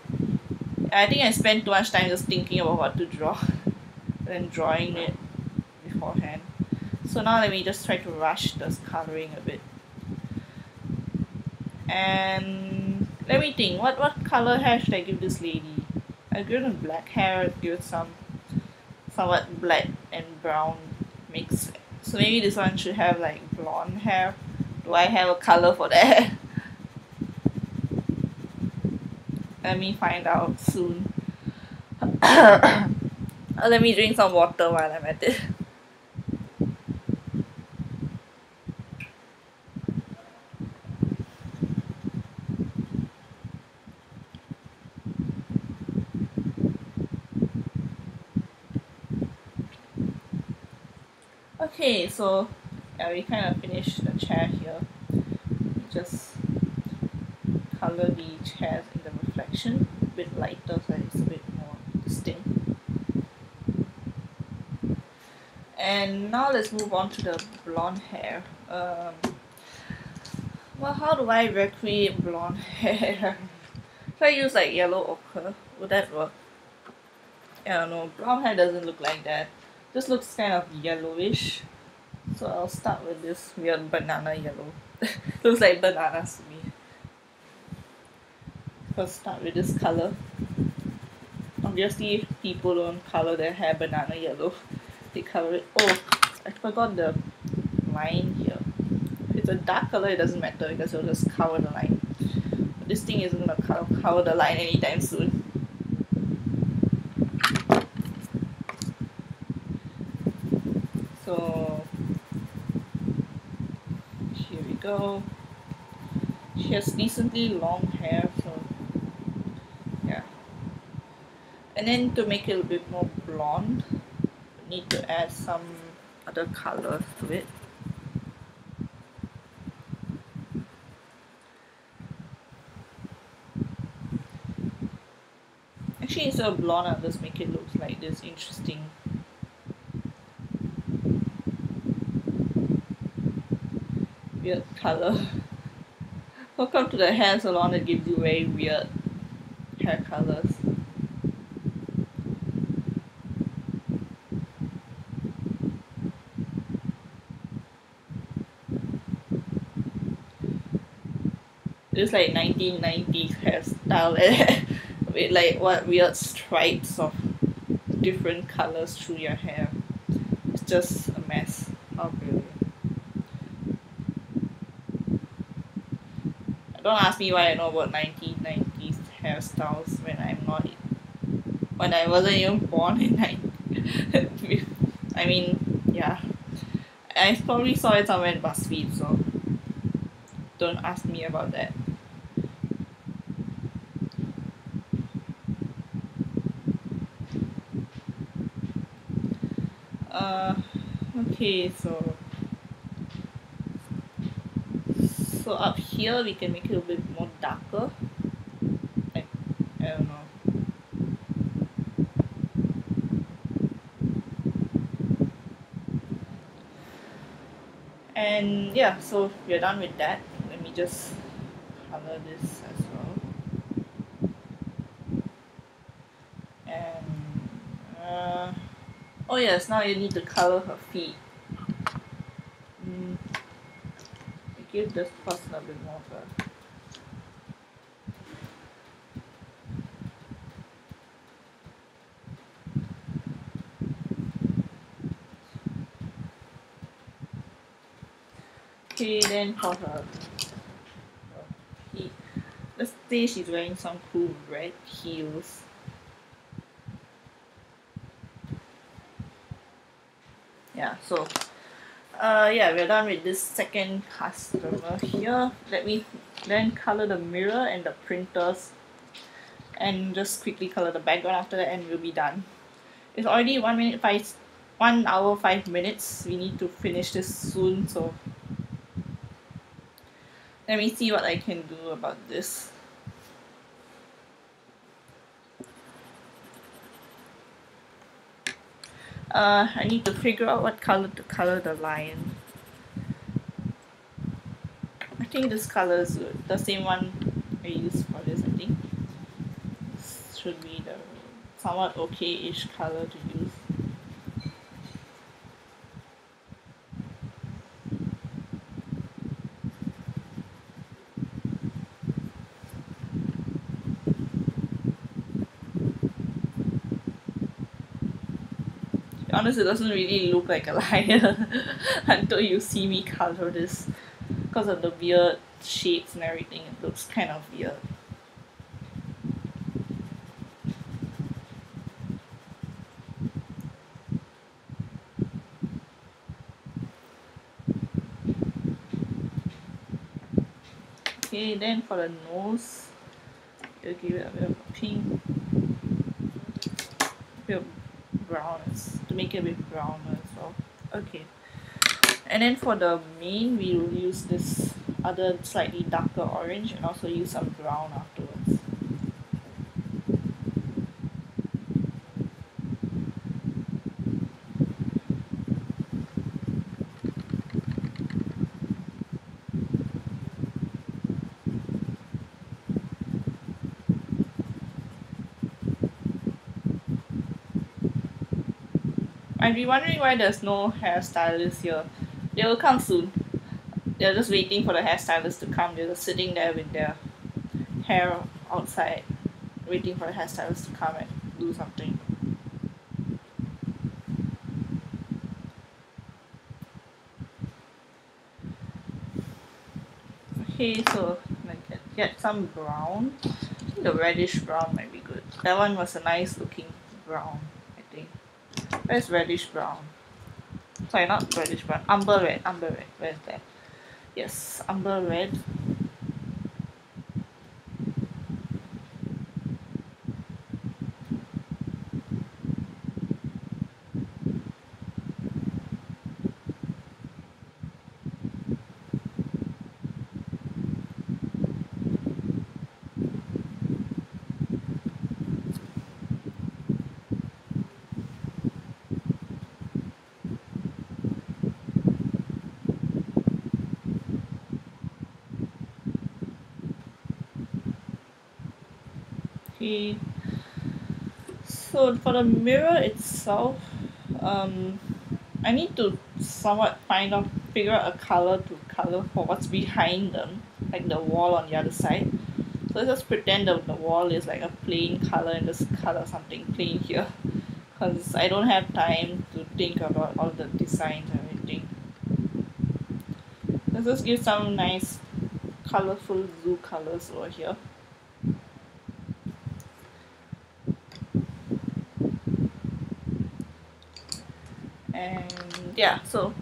I think I spent too much time just thinking about what to draw than drawing it beforehand. So now let me just try to rush this coloring a bit. And let me think. What color hair should I give this lady? I've given black hair. I've given somewhat black and brown mix. So maybe this one should have like blonde hair. Do I have a color for that? Let me find out soon. Let me drink some water while I'm at it. Okay, so yeah, we kind of finished the chair here. Just color the chairs in the reflection a bit lighter so it's a bit more distinct. And now let's move on to the blonde hair. Well, how do I recreate blonde hair? If I use like yellow ochre, would that work? I don't know, blonde hair doesn't look like that. This looks kind of yellowish. So I'll start with this weird banana yellow. Looks like bananas to me. First start with this color. Obviously people don't color their hair banana yellow. They color it. Oh, I forgot the line here. If it's a dark color it doesn't matter because it'll just cover the line. But this thing isn't gonna cover the line anytime soon. So here we go. She has decently long hair, so yeah. And then to make it a bit more blonde, we need to add some other colors to it. Actually, instead of blonde, I'll just make it look like this interesting weird color. Welcome to the hair salon that gives you very weird hair colors. It's like 1990s hairstyle with like what weird stripes of different colors through your hair. It's just a mess. How brilliant. Don't ask me why I know about 1990s hairstyles when I wasn't even born in 90s. I mean, yeah. I probably saw it somewhere in BuzzFeed, so don't ask me about that. Okay, so up here we can make it a bit more darker. Like, I don't know. And yeah, so we're done with that. Let me just color this as well. And oh yes, now you need to color her feet. Give this person a bit more first. Okay, then for her feet, let's say she's wearing some cool red heels. Yeah, so yeah, we're done with this second customer here. Let me then color the mirror and the printers and just quickly color the background after that and we'll be done. It's already 1 hour 5 minutes. We need to finish this soon, so let me see what I can do about this. I need to figure out what color to color the lion. I think this color is good. The same one I used for this, I think. This should be the somewhat okay-ish color to use. Honestly, it doesn't really look like a lion until you see me color this. Because of the weird shapes and everything, it looks kind of weird. Okay, then for the nose, you'll give it a bit of a pink, a bit of brown to make it a bit browner as well. Okay, and then for the mane, we will use this other slightly darker orange and also use some brown afterwards. I'd be wondering why there's no hairstylist here. They will come soon. They're just waiting for the hairstylist to come. They're just sitting there with their hair outside, waiting for the hairstylist to come and do something. Okay, so get some brown. I think the reddish brown might be good. That one was a nice looking brown, I think. Where's reddish brown? Sorry, not reddish brown. Umber red. Umber red. Where's that? Yes, umber red. Okay. So for the mirror itself, I need to somewhat figure out a color for what's behind them, like the wall on the other side. So let's just pretend that the wall is like a plain color and just color something plain here, because I don't have time to think about all the designs and everything. Let's just give some nice colorful blue colors over here. And yeah, so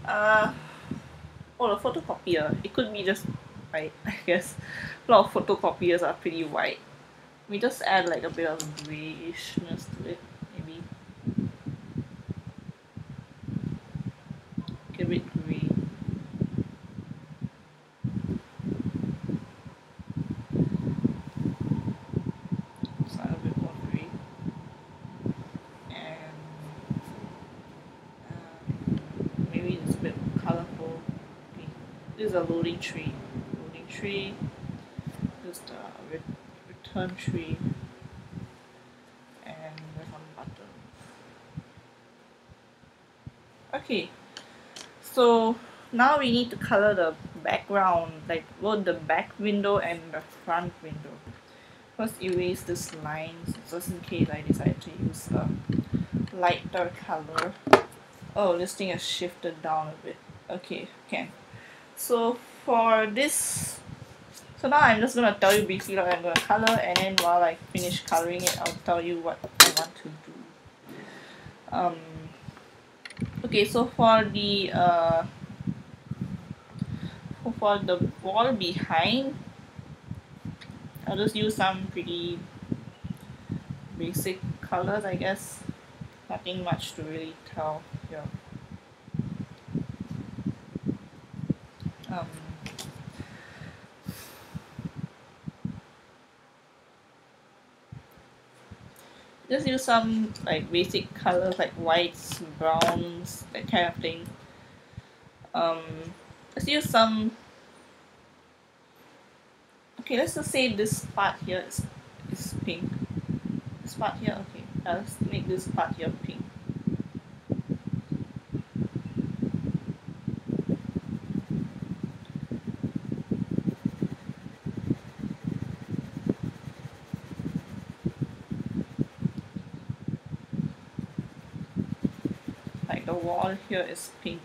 oh, the photocopier, it could be just white. I guess a lot of photocopiers are pretty white. We just add like a bit of grayishness to it, maybe. Get a bit gray. So a bit more gray. And maybe it's a bit colorful. Okay. This is a loading tree. Loading tree. This is the return tree. And there's some buttons. Okay. So now we need to color the background, like both the back window and the front window. First erase this line, just in case I decide to use a lighter color. Oh, this thing has shifted down a bit. Okay, can. So for this, so now I'm just gonna tell you briefly what I'm gonna color, and then while I finish coloring it, I'll tell you what I want to do. Okay, so for the wall behind, I'll just use some pretty basic colors, I guess. Nothing much to really tell here. Just use some like basic colors like whites, browns, that kind of thing. Let's use some. Okay, let's just say this part here is pink. This part here, okay. Let's make this part here pink. Like the wall here is pink.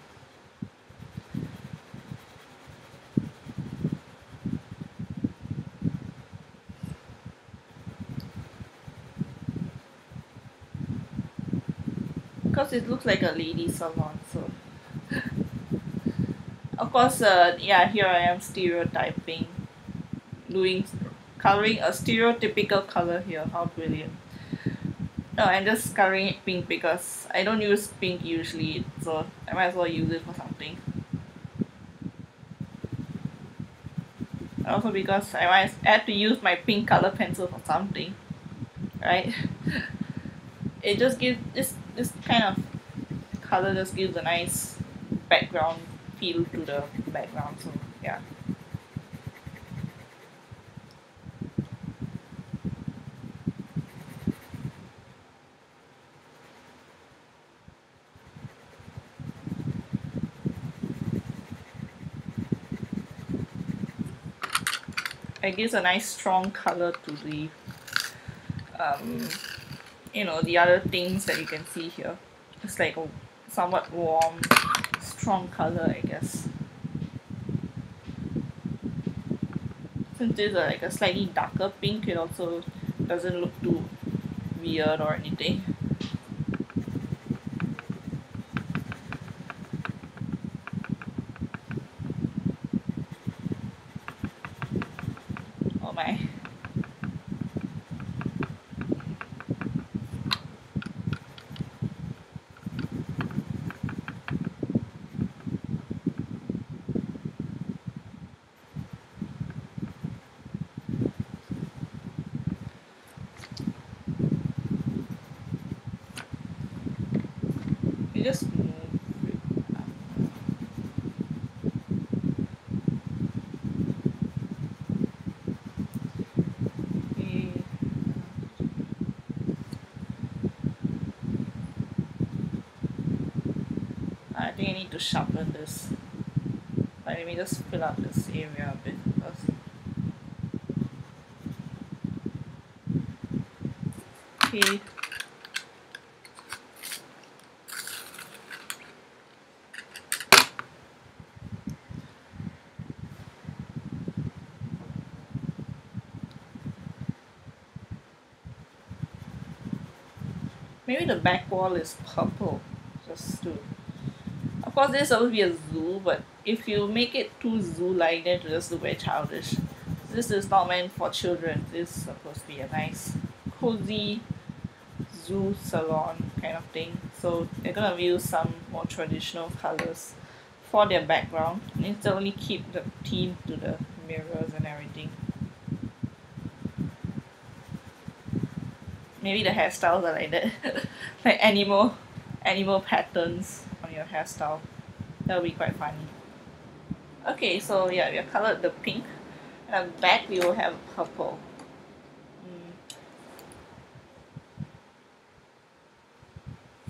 Because it looks like a lady salon, so of course, yeah, here I am stereotyping doing coloring a stereotypical color here. How brilliant. No, I'm just coloring it pink because I don't use pink usually, so I might as well use it for something. Also because I had to use my pink color pencil for something, right? It just gives this kind of color just gives a nice background feel to the background. So yeah. It gives a nice strong color to the um, the other things that you can see here. It's like a somewhat warm, strong color, I guess. Since this is like a slightly darker pink, it also doesn't look too weird or anything. Oh my. You just move it up. Okay. I think I need to sharpen this. Let me just fill up this area a bit first. Okay. Maybe the back wall is purple. Just to. Of course, this is supposed to be a zoo, but if you make it too zoo-like, then it just look very childish. This is not meant for children. This is supposed to be a nice, cozy zoo salon kind of thing. So they're gonna use some more traditional colors for their background. And to only keep the theme to the mirrors and everything. Maybe the hairstyles are like that, like animal patterns on your hairstyle. That would be quite funny. Okay, so yeah, we have colored the pink, and at the back we will have purple.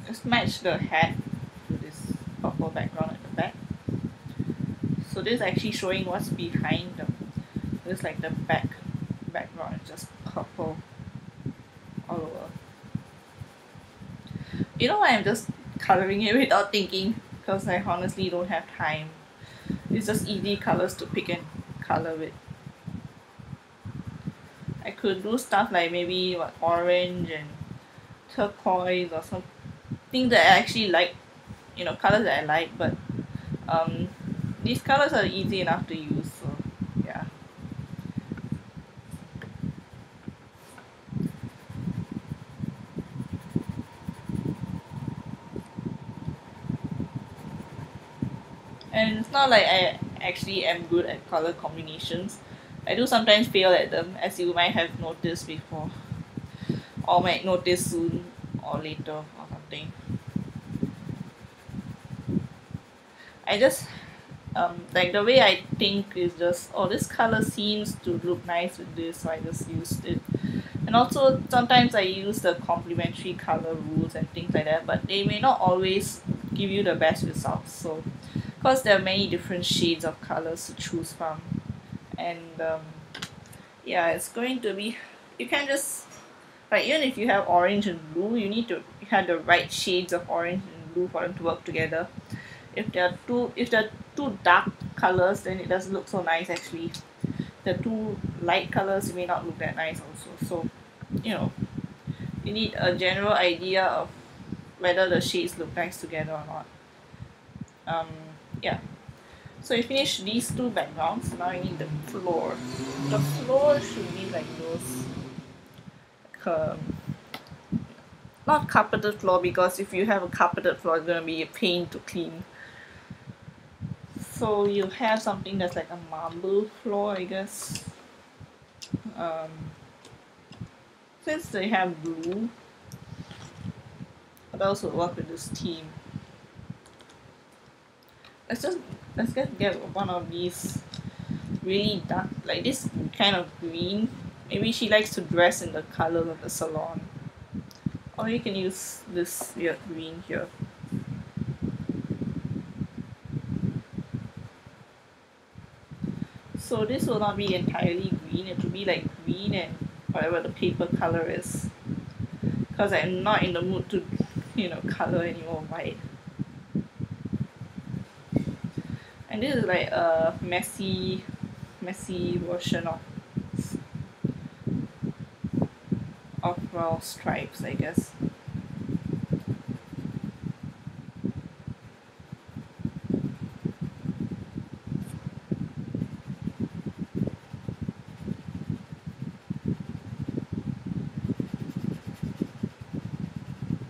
Just match the hat to this purple background at the back. So this is actually showing what's behind them. This like the background is just purple all over. You know why I'm just coloring it without thinking? Because I honestly don't have time. It's just easy colors to pick and color with. I could do stuff like maybe what orange and turquoise or something that I actually like, colors that I like, but um, these colors are easy enough to use, so yeah. And it's not like I actually am good at color combinations. I do sometimes fail at them, as you might have noticed before, or might notice soon or later or something. I just like the way I think is just, oh, this color seems to look nice with this, so I just used it. And also sometimes I use the complementary color rules and things like that, but they may not always give you the best results. So because there are many different shades of colors to choose from, and yeah, it's going to be, you can just, like, even if you have orange and blue, you need to have the right shades of orange and blue for them to work together. If they're too dark colors, then it doesn't look so nice actually. The two light colors may not look that nice also. So you know you need a general idea of whether the shades look nice together or not. Yeah. So you finish these two backgrounds. Now you need the floor. The floor should be like those, not carpeted floor, because if you have a carpeted floor, it's gonna be a pain to clean. So you have something that's like a marble floor, I guess. Um, since they have blue, what else would work with this theme? Let's just get one of these really dark, like this kind of green. Maybe she likes to dress in the color of the salon. Or you can use this weird green here. So this will not be entirely green, it will be like green and whatever the paper color is. Because I'm not in the mood to, color any more white. And this is like a messy version of stripes, I guess.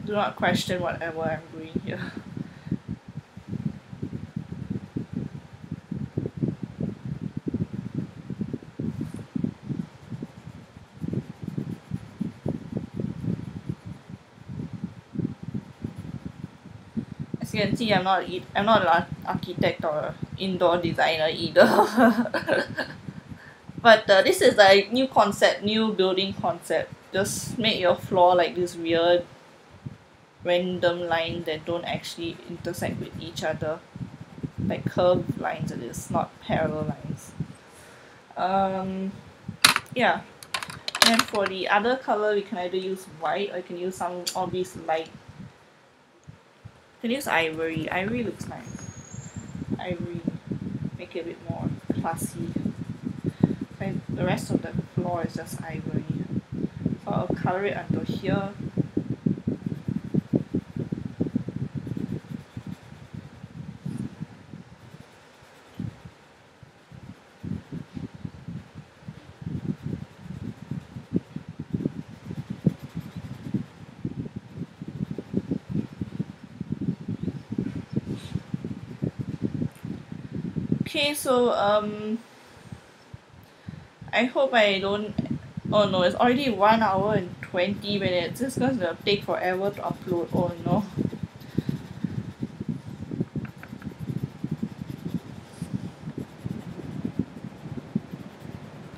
Do not question whatever I'm doing here. As you can see, I'm not an architect or an indoor designer either. But this is a new concept, new building concept. Just make your floor like this weird random lines that don't actually intersect with each other, like curved lines. It is not parallel lines. Yeah. And for the other color, we can either use white or you can use some of these light. You can use ivory. Ivory looks nice. Ivory, make it a bit more classy. And the rest of the floor is just ivory. So I'll color it until here. Okay, so I hope I don't. Oh no, it's already 1 hour and 20 minutes. It's gonna take forever to upload. Oh no.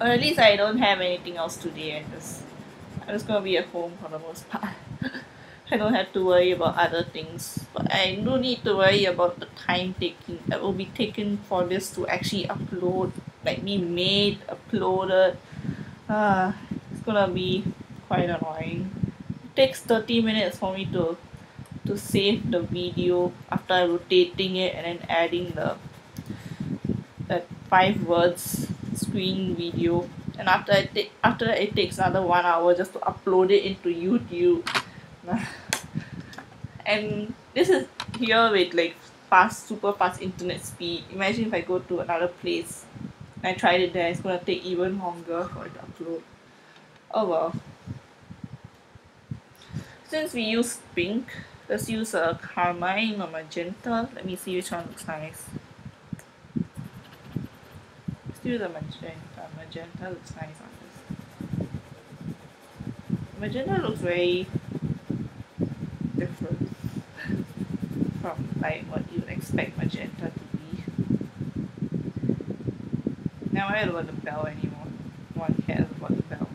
Or at least I don't have anything else today. I'm just gonna be at home for the most part. I don't have to worry about other things, but I do need to worry about the time taking that will be taken for this to actually upload, like be made, uploaded. It's gonna be quite annoying. It takes 30 minutes for me to save the video after rotating it and then adding that 5 words screen video, and after that it takes another 1 hour just to upload it into YouTube. And this is here with like super fast internet speed. Imagine if I go to another place and I tried it there, it's gonna take even longer for it to upload. Oh well. Since we use pink, let's use a carmine or magenta. Let me see which one looks nice. Let's do the magenta. Magenta looks nice on this. Magenta looks very different from like what you expect magenta to be. Now I don't want the bell anymore. No one cares about the bell.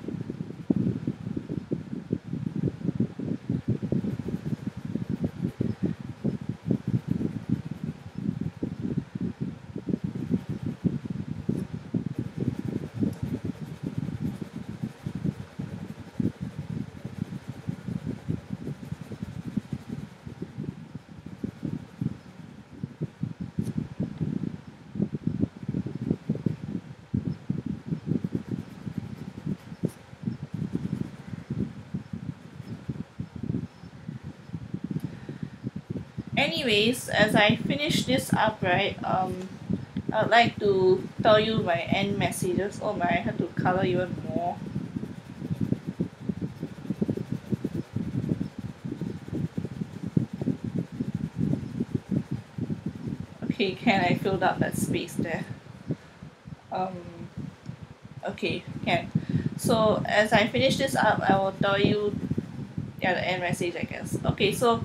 Anyways, as I finish this up, right, I'd like to tell you my end messages. Oh my, I had to color even more. Okay, can I filled up that space there? Okay, can. So as I finish this up, I will tell you, yeah, the end message, I guess. Okay, so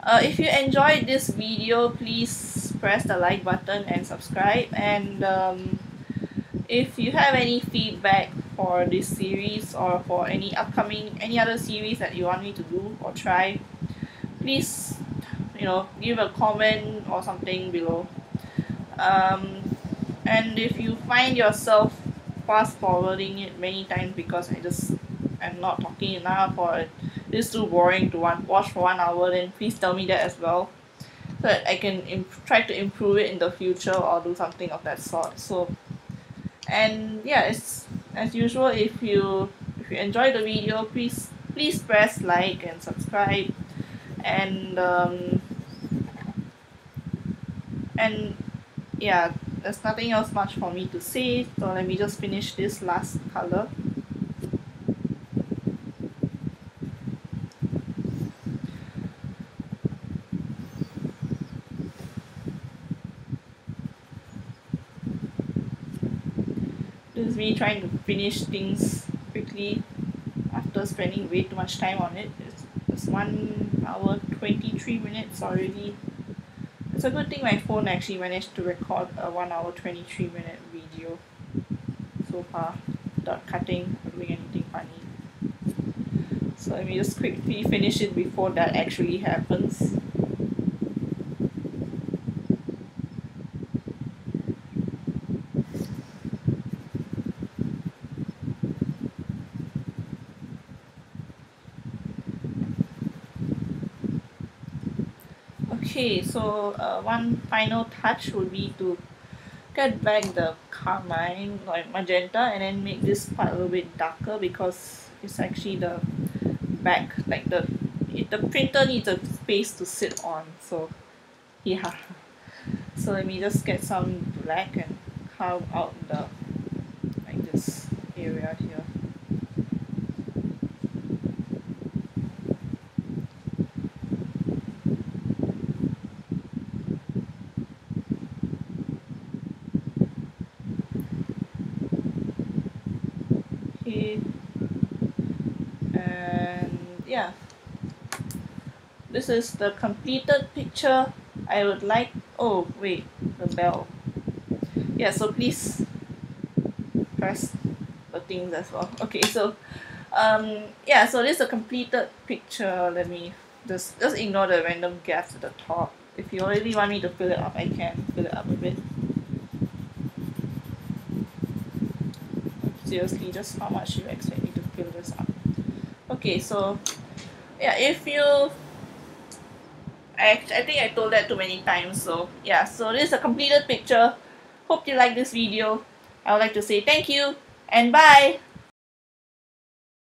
if you enjoyed this video, please press the like button and subscribe. And if you have any feedback for this series or for any other series that you want me to do or try, please give a comment or something below. And if you find yourself fast forwarding it many times because I'm not talking enough or it's too boring to watch for 1 hour, then please tell me that as well, so that I can try to improve it in the future or do something of that sort. So, and yeah, it's as usual. If you enjoy the video, please press like and subscribe, and and yeah, there's nothing else much for me to say, so let me just finish this last color. This is me trying to finish things quickly after spending way too much time on it. It's 1 hour 23 minutes already. It's a good thing my phone actually managed to record a 1 hour 23-minute video so far without cutting or doing anything funny. So let me just quickly finish it before that actually happens. Okay, so one final touch would be to get back the carmine, like magenta, and then make this part a little bit darker because it's actually the back, like the printer needs a space to sit on. So yeah, so let me just get some black and carve out this area here. Okay, and yeah, this is the completed picture. I would like, oh wait, the bell. Yeah, so please press the things as well. Okay, so yeah, so this is a completed picture. Let me just ignore the random gaps at the top. If you really want me to fill it up, I can fill it up a bit. Seriously, just how much you expect me to fill this up? Okay, so yeah, if you I think I told that too many times, so yeah, so this is a completed picture. Hope you like this video. I would like to say thank you and bye.